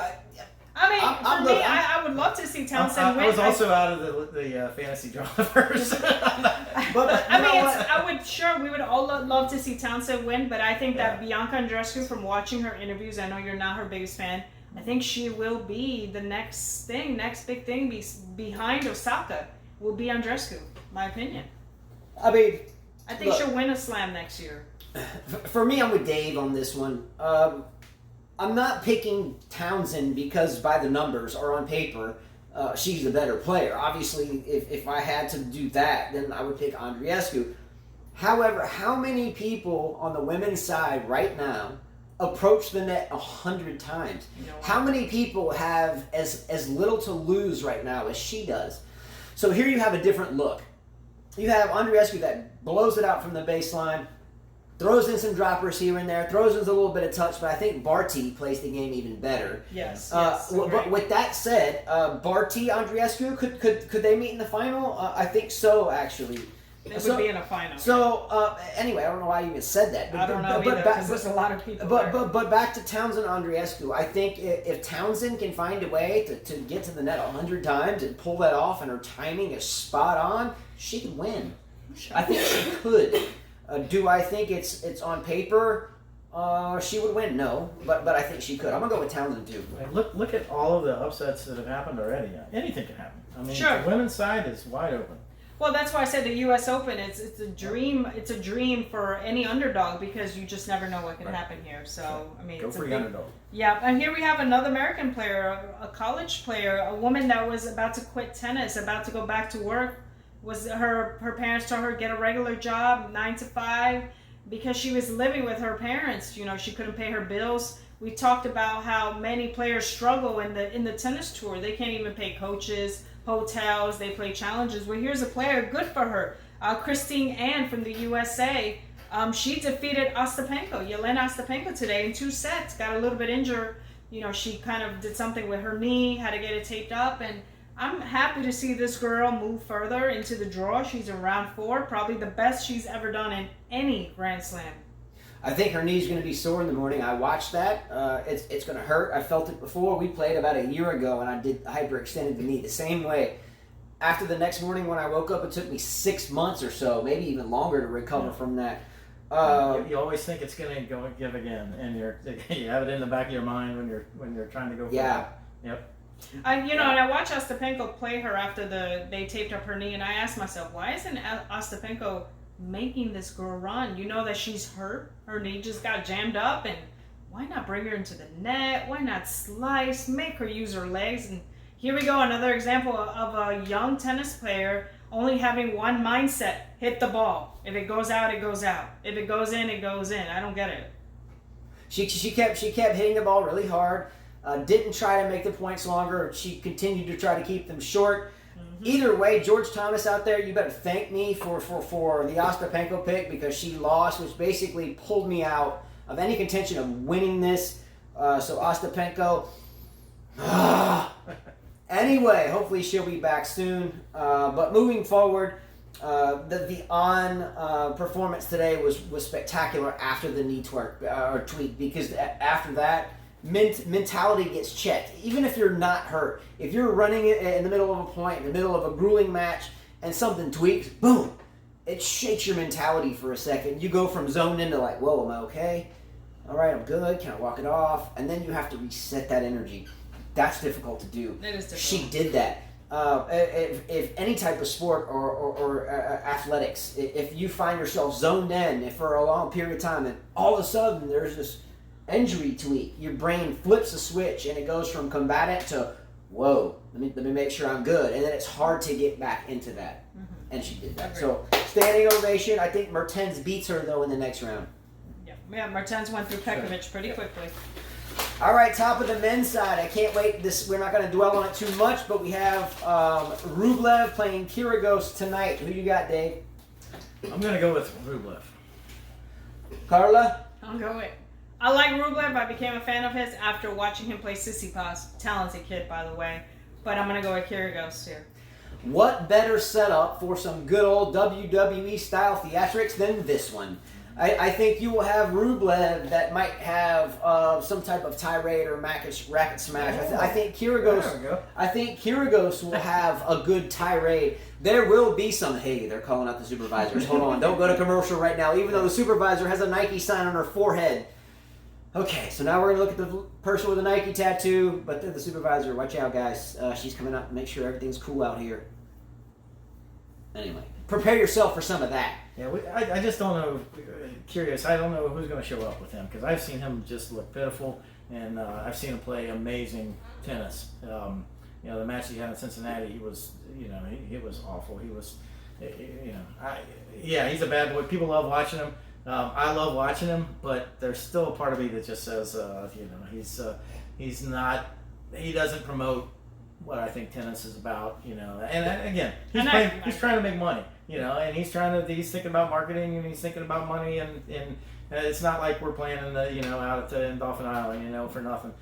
I mean, I'm for me, good. I would love to see Townsend win. I was also out of the fantasy draw first. But I mean, we would all love to see Townsend win, but I think that Bianca Andreescu, from watching her interviews, I know you're not her biggest fan, I think she will be the next big thing behind Osaka will be Andreescu, my opinion. I mean, I think she'll win a slam next year. for me, I'm with Dave on this one. I'm not picking Townsend because by the numbers or on paper, she's the better player. Obviously, if I had to do that, then I would pick Andreescu. However, how many people on the women's side right now approach the net 100 times? How many people have as little to lose right now as she does? So here you have a different look. You have Andreescu that blows it out from the baseline, throws in some droppers here and there, throws in a little bit of touch, but I think Barty plays the game even better. Yes. But with that said, Barty, Andreescu, could they meet in the final? I think so, actually. It would be in a final. So, anyway, I don't know why you even said that. I don't know either, because there's a lot of people there. But back to Townsend, Andreescu. I think if Townsend can find a way to get to the net 100 times and pull that off and her timing is spot on, she can win. I think she could. Do I think it's on paper She would win, no, but I think she could. I'm gonna go with Townsend too. And look at all of the upsets that have happened already. Anything can happen. I mean, Sure. the women's side is wide open. Well, that's why I said the U.S. Open. It's a dream. It's a dream for any underdog because you just never know what can Right. happen here. So I mean, Go it's for a the big, underdog. yeah. And here we have another American player, a college player, a woman that was about to quit tennis, about to go back to work. Was her parents told her to get a regular job, 9 to 5, because she was living with her parents. You know, she couldn't pay her bills. We talked about how many players struggle in the tennis tour. They can't even pay coaches, hotels. They play challenges. Well, here's a player, good for her. Christine Ann from the USA. She defeated Yelena Ostapenko today in 2 sets. Got a little bit injured. You know, she kind of did something with her knee, had to get it taped up, and I'm happy to see this girl move further into the draw. She's in round 4, probably the best she's ever done in any Grand Slam. I think her knee's going to be sore in the morning. I watched that. It's going to hurt. I felt it before. We played about a year ago, and I did hyperextended the knee the same way. After the next morning when I woke up, it took me 6 months or so, maybe even longer to recover from that. You always think it's going to go and give again, and you have it in the back of your mind when you're trying to go for that. Yep. And I watched Ostapenko play her after they taped up her knee, and I asked myself, why isn't Ostapenko making this girl run? You know that she's hurt. Her knee just got jammed up, and why not bring her into the net? Why not slice? Make her use her legs. And here we go, another example of a young tennis player only having one mindset: hit the ball. If it goes out, it goes out. If it goes in, it goes in. I don't get it. She kept hitting the ball really hard. Didn't try to make the points longer. She continued to try to keep them short. Mm-hmm. Either way, George Thomas out there, you better thank me for the Ostapenko pick, because she lost, which basically pulled me out of any contention of winning this. So Ostapenko. Anyway, hopefully she'll be back soon. But moving forward, the performance today was spectacular after the knee tweak, because after that, mentality gets checked. Even if you're not hurt, if you're running it in the middle of a point, in the middle of a grueling match, and something tweaks, boom, it shakes your mentality for a second. You go from zoned into like, whoa, am I okay? All right, I'm good. Can I walk it off? And then you have to reset that energy. That's difficult to do. It is difficult. She did that. If any type of sport or athletics, if you find yourself zoned in for a long period of time, and all of a sudden there's this injury tweak, your brain flips a switch and it goes from combatant to, whoa, let me make sure I'm good, and then it's hard to get back into that. Mm-hmm. And she did that. So standing ovation. I think Mertens beats her though in the next round. Yeah, Mertens went through Pekovic pretty quickly. All right, top of the men's side. I can't wait. We're not going to dwell on it too much, but we have Rublev playing Kyrgios tonight. Who you got, Dave? I'm going to go with Rublev. Carla? I'll go with. I like Rublev. I became a fan of his after watching him play Tsitsipas. Talented kid, by the way. But I'm going to go with Kyrgios here. What better setup for some good old WWE-style theatrics than this one? I think you will have Rublev that might have some type of tirade or racket smash. I think Kyrgios will have a good tirade. There will be some. Hey, they're calling out the supervisors. Hold on, don't go to commercial right now. Even though the supervisor has a Nike sign on her forehead. Okay, so now we're gonna look at the person with a Nike tattoo, but they're the supervisor. Watch out, guys. She's coming up to make sure everything's cool out here. Anyway, prepare yourself for some of that. Yeah, I just don't know. Curious, I don't know who's going to show up with him, because I've seen him just look pitiful, and I've seen him play amazing tennis. The match he had in Cincinnati, he was awful. He was, he's a bad boy. People love watching him. I love watching him, but there's still a part of me that just says, he's not. He doesn't promote what I think tennis is about, And again, he's trying to make money, and he's thinking about marketing, and he's thinking about money, and it's not like we're playing in the, out in Dolphin Island, for nothing.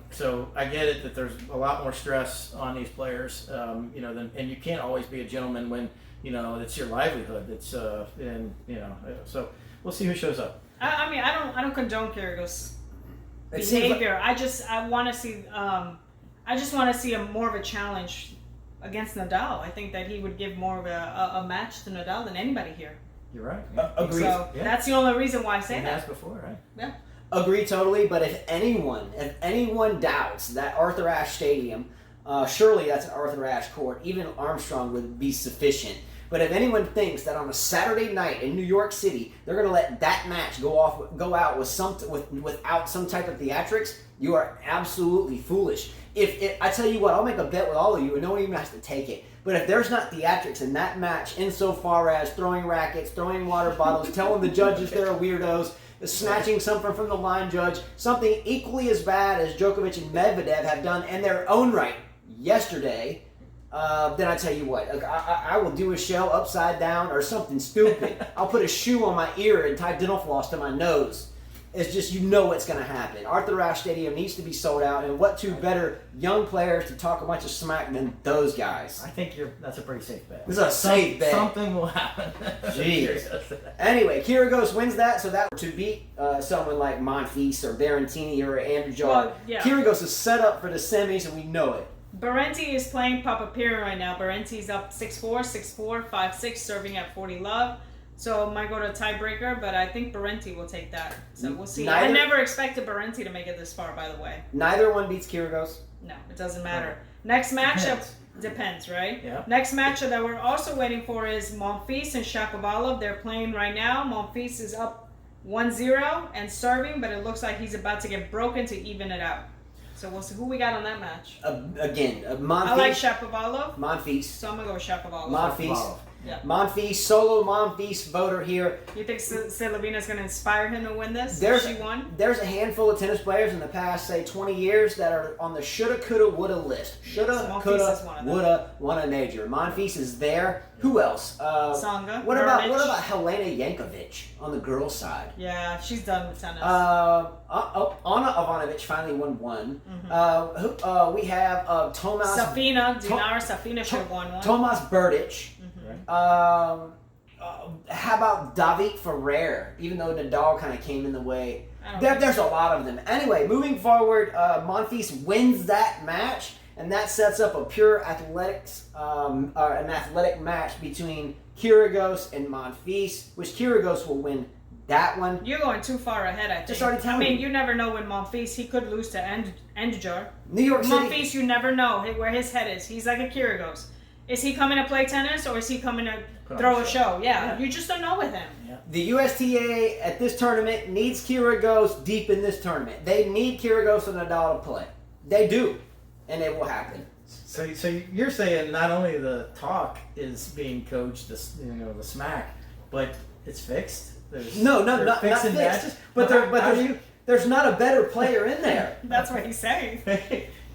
So I get it that there's a lot more stress on these players, and you can't always be a gentleman when, it's your livelihood. It's so we'll see who shows up. I don't condone Kyrgios' behavior. I just want to see. I just want to see more of a challenge against Nadal. I think that he would give more of a match to Nadal than anybody here. You're right. Yeah. Agreed. So Yeah. that's the only reason why I say Been that. asked before, right? Yeah. Agree totally, but if anyone doubts that Arthur Ashe Stadium, surely that's an Arthur Ashe court, even Armstrong would be sufficient. But if anyone thinks that on a Saturday night in New York City they're going to let that match go out without some type of theatrics, you are absolutely foolish. If I tell you what, I'll make a bet with all of you, and no one even has to take it. But if there's not theatrics in that match, insofar as throwing rackets, throwing water bottles, telling the judges they're weirdos, snatching something from the line judge, something equally as bad as Djokovic and Medvedev have done in their own right yesterday, then I tell you what, I will do a show upside down or something stupid. I'll put a shoe on my ear and tie dental floss to my nose. It's just, you know what's going to happen. Arthur Ashe Stadium needs to be sold out, and what two better young players to talk a bunch of smack than those guys? I think that's a pretty safe bet. This is a safe bet. Something will happen. Jeez. Anyway, Kyrgios wins that, so that to beat someone like Monfils or Berrettini or Andrew Jar. Well, yeah. Kyrgios is set up for the semis, and we know it. Berrettini is playing Papapiri right now. Berrettini's up 6-4, 6-4, 5-6, serving at 40 love. So might go to a tiebreaker, but I think Berrettini will take that. So we'll see. I never expected Berrettini to make it this far, by the way. Neither one beats Kyrgios. No, it doesn't matter. Next matchup depends, right? Yeah. Next matchup that we're also waiting for is Monfils and Shapovalov. They're playing right now. Monfils is up 1-0 and serving, but it looks like he's about to get broken to even it out. So we'll see who we got on that match. Monfils. I like Shapovalov, Monfils. so I'm going to go with Shapovalov. Monfils. Yeah. Monfils, solo Monfils voter here. You think Selvina's going to inspire him to win this? She won? There's a handful of tennis players in the past, say, 20 years that are on the shoulda, coulda, woulda list. Shoulda, coulda, woulda, won a major. Monfils is there. Who else? Tsonga. What about Helena Yankovic on the girls' side? Yeah, she's done with tennis. Anna Ivanovic finally won one. Mm-hmm. We have Tomas... Dinara Safina should have won one. Tomas Berdych. Mm-hmm. How about David Ferrer? Even though Nadal kind of came in the way, there's a lot of them. Anyway, moving forward, Monfils wins that match, and that sets up a pure an athletic match between Kyrgios and Monfils, which Kyrgios will win that one. You're going too far ahead, I think. Just already telling you. You never know when Monfils, he could lose to Andujar. New York City. Monfils, you never know where his head is. He's like a Kyrgios. Is he coming to play tennis or is he coming to throw a show? Yeah, you just don't know with him. Yeah. The USTA at this tournament needs Kyrgios deep in this tournament. They need Kyrgios and Nadal to play. They do, and it will happen. So you're saying not only the talk is being coached, the smack, but it's fixed. Not fixed. Matches? But there's not a better player in there. That's what he's saying.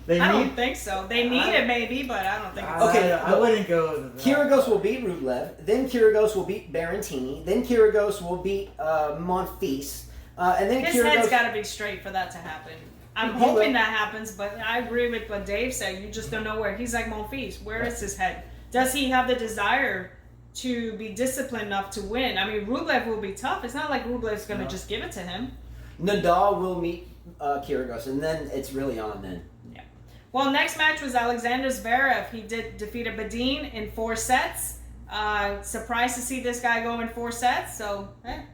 I don't think so. They need it maybe, but I don't think it's okay. I wouldn't go with that. Kyrgios will beat Rublev, then Kyrgios will beat Berrettini, then Kyrgios will beat Monfils, and then his Kyrgios... head's got to be straight for that to happen. I'm hoping that happens, but I agree with what Dave said. You just don't know where. He's like Monfils. Where is his head? Does he have the desire to be disciplined enough to win? I mean, Rublev will be tough. It's not like Rublev's going to just give it to him. Nadal will meet Kyrgios, and then it's really on then. Well, next match was Alexander Zverev. He defeated Badin in 4 sets. Surprised to see this guy go in 4 sets. So, I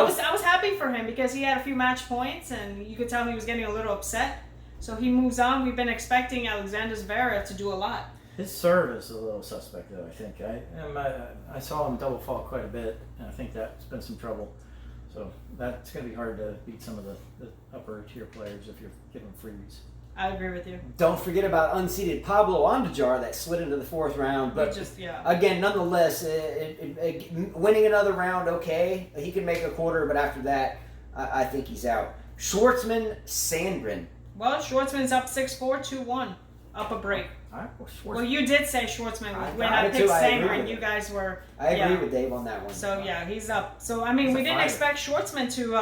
was happy for him because he had a few match points, and you could tell he was getting a little upset. So he moves on. We've been expecting Alexander Zverev to do a lot. His serve is a little suspect, though. I think I saw him double fault quite a bit, and I think that's been some trouble. So that's going to be hard to beat some of the upper tier players if you're giving frees. I agree with you. Don't forget about unseeded Pablo Andujar that slid into the 4th round. But again, nonetheless, winning another round, okay. He can make a quarter, but after that, I think he's out. Schwartzman, Sandgren. Well, Schwartzman's up 6-4, 2-1. Up a break. Well, you did say Schwartzman would win. I picked Sandgren. You guys were... I agree with Dave on that one. So, yeah, he's up. So, I mean, we didn't expect Schwartzman to...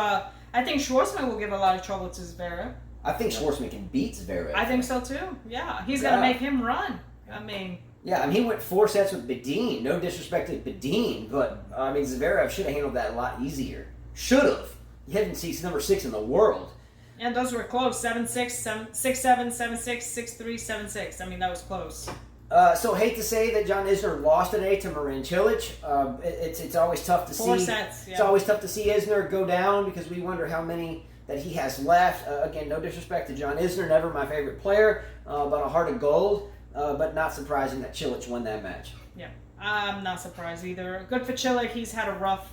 I think Schwartzman will give a lot of trouble to Zverev. I think Schwartzman can beat Zverev. I think so too. Yeah, he's gonna make him run. I mean. Yeah, I mean he went 4 sets with Badin. No disrespect to Badin, but I mean Zverev should have handled that a lot easier. Should have. You hadn't seen number 6 in the world. And those were close. 7-6, 6-7, 7-6, 6-3, 7-6. I mean that was close. So hate to say that John Isner lost today to Marin Cilic. It's always tough to see. 4 sets. Yeah. It's always tough to see Isner go down because we wonder how many that he has left. Again, no disrespect to John Isner, never my favorite player, but a heart of gold. But not surprising that Cilic won that match. Yeah, I'm not surprised either. Good for Cilic. He's had a rough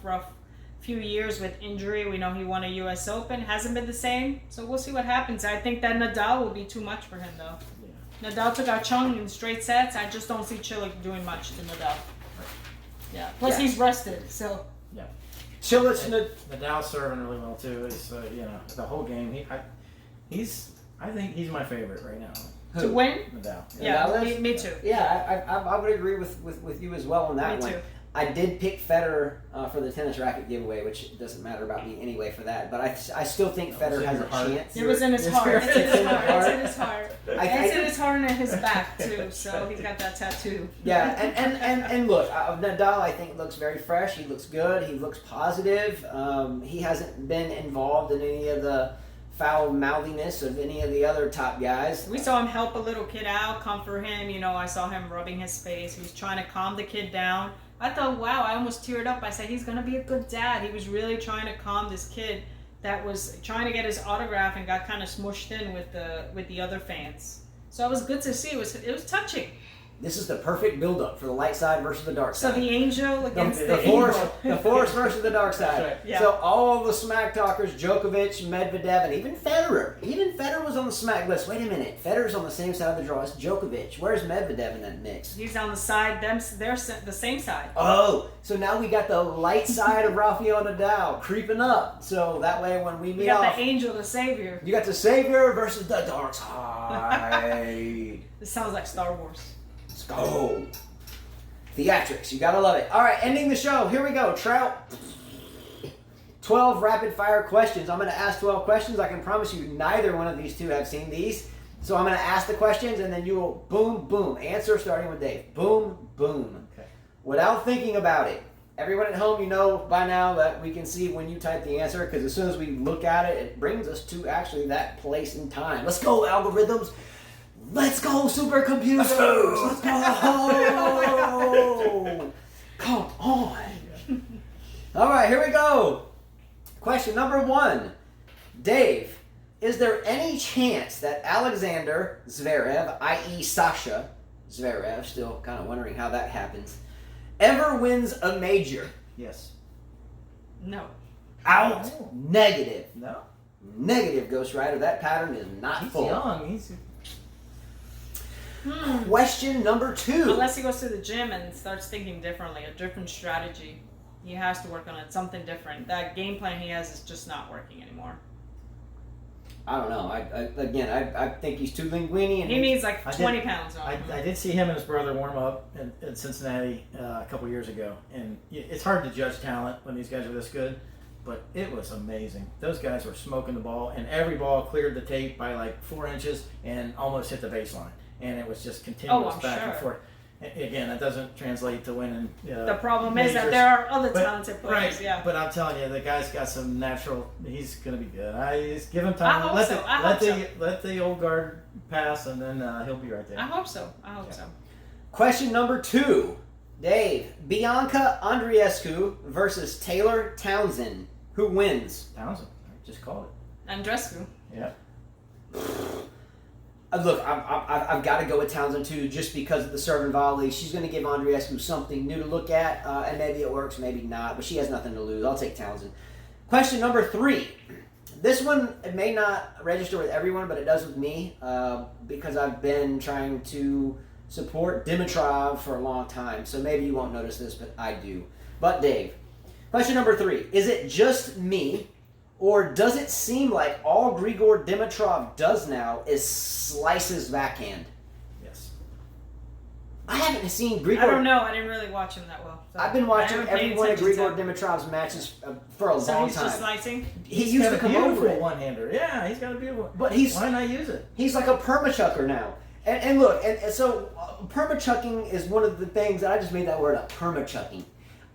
few years with injury. We know he won a U.S. Open. Hasn't been the same. So we'll see what happens. I think that Nadal will be too much for him, though. Nadal took out Chung in straight sets. I just don't see Cilic doing much to Nadal. Yeah. Plus, he's rested, so. Yeah. Cilic, Nadal's serving really well too. It's the whole game. I think he's my favorite right now. To win? Nadal. Yeah, me too. Yeah, I would agree with you as well on that Me one. too. I did pick Federer for the tennis racket giveaway, which doesn't matter about me anyway for that. But I still think Federer has a chance. It was in his heart. It's in his heart. It's in his heart. It's in his heart and in his back too. So he's got that tattoo. Yeah, and look, Nadal I think looks very fresh. He looks good. He looks positive. He hasn't been involved in any of the foul mouthiness of any of the other top guys. We saw him help a little kid out, comfort him. You know, I saw him rubbing his face. He was trying to calm the kid down. I thought, wow, I almost teared up. I said, he's going to be a good dad. He was really trying to calm this kid that was trying to get his autograph and got kind of smushed in with the other fans. So it was good to see. It was touching. This is the perfect build-up for the light side versus the dark So side. the angel against the the force, evil. the force versus the dark side. Right. Yeah. So all the smack talkers, Djokovic, Medvedev, and even Federer. Even Federer was on the smack list. Wait a minute, Federer's on the same side of the draw as Djokovic. Where's Medvedev in that mix? He's on the side. They're the same side. Oh, so now we got the light side of Rafael Nadal creeping up. So that way when we You meet got off, the angel, the savior. you got the savior versus the dark side. This sounds like Star Wars. Let's go. Theatrics, you gotta love it. All right, ending the show. Here we go. Trout. 12 rapid fire questions. I'm gonna ask 12 questions. I can promise you neither one of these two have seen these. So I'm gonna ask the questions and then you will boom, boom. Answer starting with Dave. Boom, boom. Okay. Without thinking about it. Everyone at home, you know by now that we can see when you type the answer because as soon as we look at it, it brings us to actually that place in time. Let's go, algorithms. Let's go, supercomputers! Let's go! Come on! All right, here we go. Question number 1. Dave, is there any chance that Alexander Zverev, i.e. Sasha Zverev, still kind of wondering how that happens, ever wins a major? Yes. No. Out. Oh. Negative. No. Negative, Ghost Rider. That pattern is not He's full. young. He's. Question number 2. Unless he goes to the gym and starts thinking differently, a different strategy. He has to work on it, something different. That game plan he has is just not working anymore. I don't know. I think he's too linguini. And He needs like I 20 did- pounds on him. I did see him and his brother warm up in Cincinnati a couple years ago, and it's hard to judge talent when these guys are this good, but it was amazing. Those guys were smoking the ball, and every ball cleared the tape by like 4 inches and almost hit the baseline, and it was just continuous I'm back and sure. forth. Again, that doesn't translate to winning. The problem is that majors. there are other But- talented players. Right, Yeah. but I'm telling you, the guy's got some natural. He's gonna be good. I just give him time. I hope let so. the, I let hope the let the old guard pass, and then he'll be right there. I hope so. I hope so. Question number 2. Dave, Bianca Andreescu versus Taylor Townsend. Who wins? Townsend, I just called it. Andreescu. Yeah. Look, I've got to go with Townsend too, just because of the serve and volley. She's going to give Andreescu something new to look at, and maybe it works, maybe not, but she has nothing to lose. I'll take Townsend. Question number 3. This one, it may not register with everyone, but it does with me, because I've been trying to support Dimitrov for a long time, so maybe you won't notice this, but I do. But Dave, question number 3. Is it just me, or does it seem like all Grigor Dimitrov does now is slice his backhand? Yes. I haven't seen Grigor. I don't know. I didn't really watch him that well. So I've been watching I haven't paid every one of attention Grigor to- Dimitrov's matches for a So long he's time. just slicing? He He's used got to a come beautiful over it. one-hander. Yeah, he's got a beautiful. But he's Why not use it? He's like a permachucker now. And look, and so permachucking is one of the things that I just made that word up, permachucking.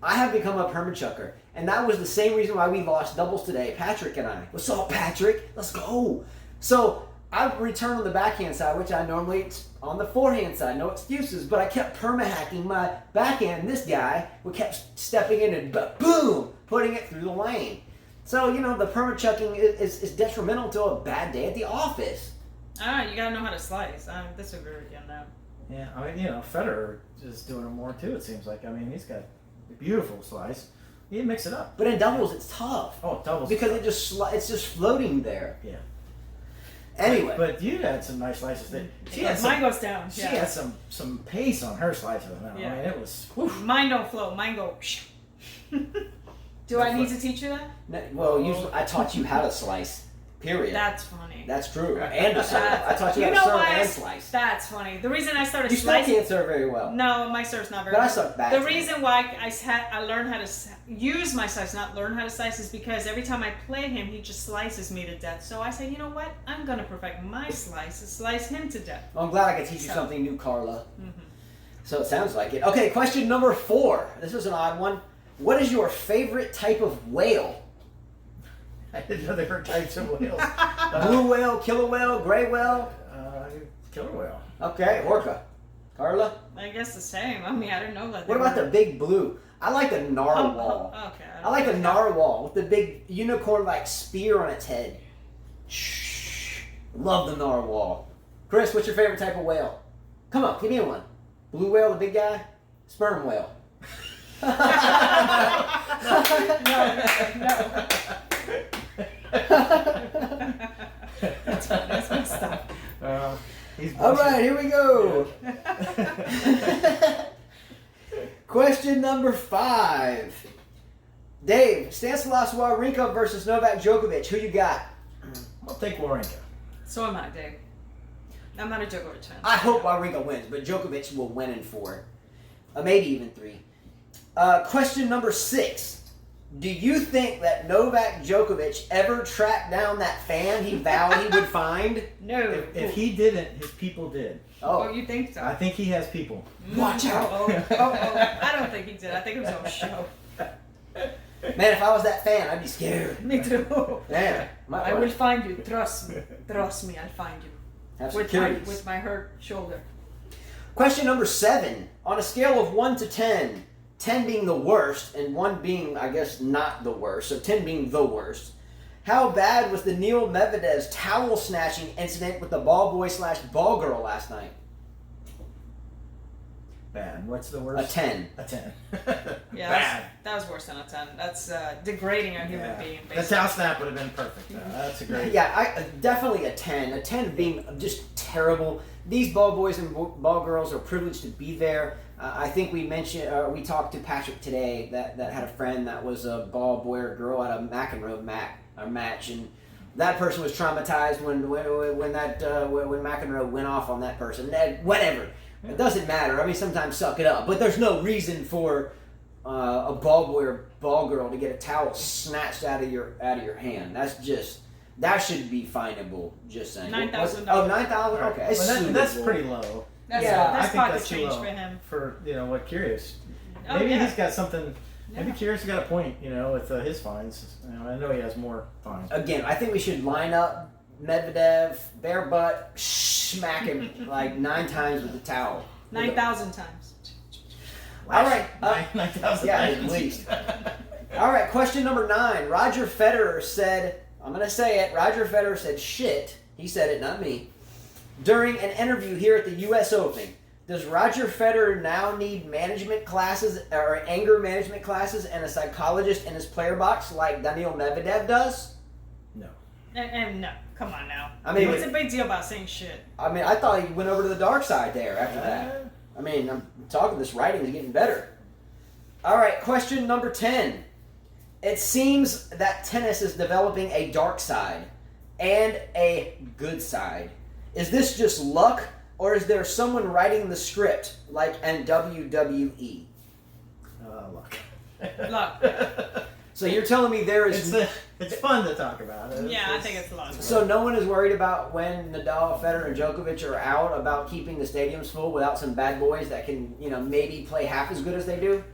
I have become a permachucker. And that was the same reason why we lost doubles today, Patrick and I. What's up, Patrick? Let's go. So I returned on the backhand side, which I normally on the forehand side. No excuses, but I kept perma-hacking my backhand. This guy kept stepping in and boom, putting it through the lane. So, the perma-chucking is detrimental to a bad day at the office. You gotta know how to slice. I disagree with you on that. Yeah, I mean, Federer is doing it more too, it seems like. I mean, he's got a beautiful slice. He mix it up. But in doubles, it's tough. Oh, doubles. Because it's just floating there. Yeah. Anyway. But you had some nice slices. Mine goes down. She had some pace on her slices. Yeah. I mean, it was... Mine don't float. Mine go... Do I need to teach you that? No, well, usually I taught you how to slice. Period. That's funny. That's true. And to serve. I taught you how to serve and slice. That's funny. The reason I started You still can't serve very well. No, my serve's not very But well. I suck bad. The reason why I learned how to use my slice, not learn how to slice, is because every time I play him, he just slices me to death. So I say, you know what? I'm going to perfect my slice and slice him to death. Well, I'm glad I could teach you something new, Carla. Mm-hmm. So it sounds like it. Okay, question number 4. This is an odd one. What is your favorite type of whale? I didn't know there were types of whales. Blue whale, killer whale, gray whale? Killer whale. Okay, orca. Carla? I guess the same. I mean, I didn't know that. What about the big blue? I like the narwhal. Okay. I like the narwhal with the big unicorn-like spear on its head. Shh. Love the narwhal. Chris, what's your favorite type of whale? Come on, give me one. Blue whale, the big guy? Sperm whale. No. That's messed up. All right, here we go. Question number 5. Dave, Stanislav Wawrinka versus Novak Djokovic. Who you got? I'll take Wawrinka. So am I, Dave. I'm not a Djokovic fan. I hope Wawrinka wins, but Djokovic will win in 4. Maybe even 3. Question number 6. Do you think that Novak Djokovic ever tracked down that fan he vowed he would find? No. If he didn't, his people did. Oh, you think so? I think he has people. Watch out. I don't think he did. I think it was all show. Man, if I was that fan, I'd be scared. Me too. Yeah. I will find you. Trust me. Trust me, I'll find you. Have With my hurt shoulder. Question number 7. On a scale of 1 to 10, 10 being the worst and 1 being, I guess, not the worst, so 10 being the worst, how bad was the Neil Medvedev's towel snatching incident with the ball boy / ball girl last night? Bad. What's the worst? A 10. A 10. Yeah, Bad. that was worse than a 10. That's degrading a human being. The towel snap would have been perfect. That's a great. Yeah, definitely a 10. A 10 being just terrible. These ball boys and ball girls are privileged to be there. I think we mentioned, we talked to Patrick today that had a friend that was a ball boy or girl at a McEnroe match, and that person was traumatized when McEnroe went off on that person. Whatever, it doesn't matter. I mean, sometimes suck it up, but there's no reason for a ball boy or ball girl to get a towel snatched out of your hand. That should be finable. Just saying. $9,000. Oh, $9,000. Okay, Well, that's pretty low. That's I think pocket that's too change low for him. For what Curious. Oh, Maybe yeah. he's got something. Yeah. Maybe Curious got a point. With his fines. I know he has more fines. Again, I think we should line up Medvedev, bare butt, smack him like 9 times with the towel. 9,000 times. All right. 9,000. Yeah, at least. All right, question number 9. Roger Federer said, I'm going to say it, Roger Federer said shit. He said it, not me. During an interview here at the U.S. Open. Does Roger Federer now need management classes or anger management classes and a psychologist in his player box like Daniil Medvedev does? No. And no, come on now. I mean, what's a big deal about saying shit? I mean, I thought he went over to the dark side there after that. I mean, I'm talking, this writing is getting better. All right, question number 10. It seems that tennis is developing a dark side and a good side. Is this just luck, or is there someone writing the script like in WWE? Look. Look. So you're telling me there is... It's fun to talk about. I think it's luck. So no one is worried about when Nadal, Federer, and Djokovic are out about keeping the stadiums full without some bad boys that can, maybe play half as good as they do?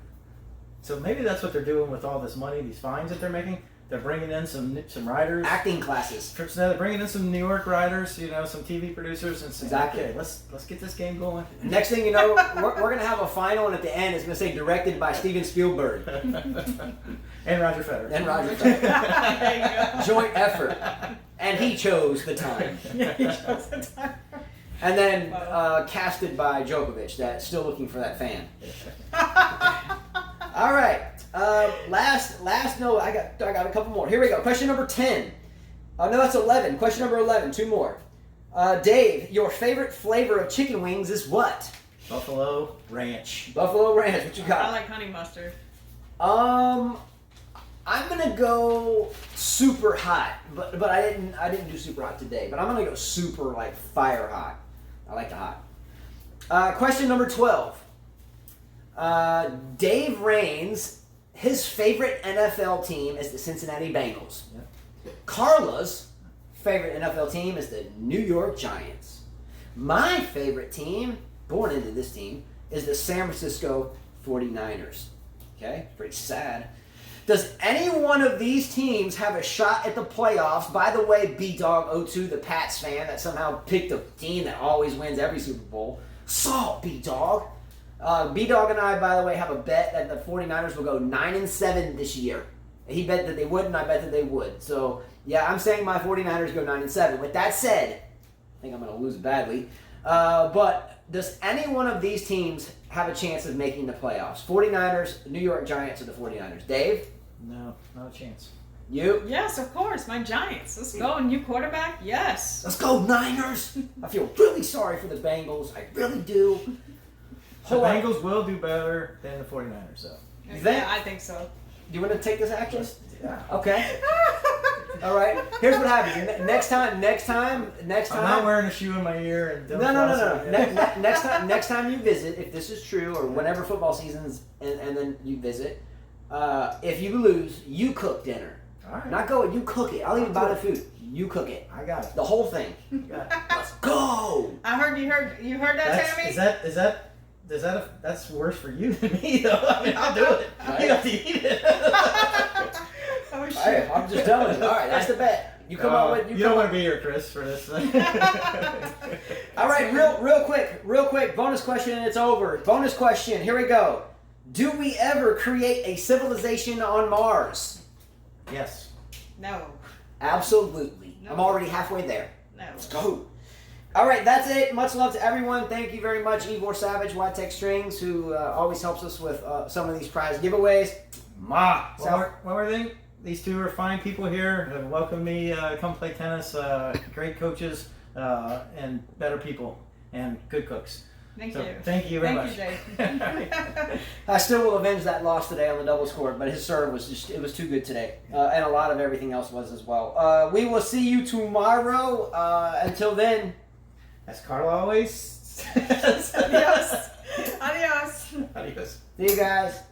So maybe that's what they're doing with all this money, these fines that they're making. They're bringing in some riders. Acting classes. So they're bringing in some New York writers, some TV producers, and saying, Exactly. okay, let's get this game going. Next thing you know, we're going to have a final, and at the end, it's going to say directed by Steven Spielberg. And Roger Federer. And Roger Federer. There you go. Joint effort. And he chose the time. And then casted by Djokovic, that's still looking for that fan. All right. Last no, I got a couple more. Here we go. Question number 10. No, that's 11. Question number 11. Two more. Dave, your favorite flavor of chicken wings is what? Buffalo Ranch. Buffalo Ranch. What you got? I like honey mustard. I'm gonna go super hot, but I didn't do super hot today. But I'm gonna go super like fire hot. I like the hot. Question number 12. Dave Raines, his favorite NFL team is the Cincinnati Bengals. Yep. Carla's favorite NFL team is the New York Giants. My favorite team, born into this team, is the San Francisco 49ers. Okay, pretty sad. Does any one of these teams have a shot at the playoffs? By the way, B-Dog02, the Pats fan that somehow picked a team that always wins every Super Bowl. Salt, B-Dog. B-Dog and I, by the way, have a bet that the 49ers will go 9-7 this year. He bet that they would, and I bet that they would. So, yeah, I'm saying my 49ers go 9-7. With that said, I think I'm going to lose badly. But does any one of these teams have a chance of making the playoffs? 49ers, New York Giants, or the 49ers? Dave? No, not a chance. You? Yes, of course. My Giants. Let's go. And you quarterback? Yes. Let's go, Niners! I feel really sorry for the Bengals. I really do. The Bengals will do better than the 49ers, though. Yeah, I think so. Do you want to take this action? Yeah. Okay. All right. Here's what happens. Next time. I'm not wearing a shoe in my ear and don't No. Next time you visit, if this is true, or whenever football season's, and then you visit, if you lose, you cook dinner. All right. Not go. You cook it. I'll even buy the food. You cook it. I got it. The whole thing. Got it. Let's go. I heard you heard that, Tammy? That's worse for you than me, though. I mean, I'll do it. You have to eat it. Oh, shit. Hey, I'm just telling you. All right, that's the bet. You come up with. You don't want to be here, Chris, for this. All right, real quick. Bonus question, and it's over. Bonus question. Here we go. Do we ever create a civilization on Mars? Yes. No. Absolutely. No. I'm already halfway there. No. Let's go. All right, that's it. Much love to everyone. Thank you very much, Igor Savage, YTEX Strings, who always helps us with some of these prize giveaways. One more thing. These two are fine people here. Have welcomed me. Come play tennis. Great coaches and better people and good cooks. Thank So, you. thank you very much. Thank you, Dave. I still will avenge that loss today on the doubles court, but his serve was it was too good today. And a lot of everything else was as well. We will see you tomorrow. Until then. As Carla always says. Adios. Adios. Adios. See you guys.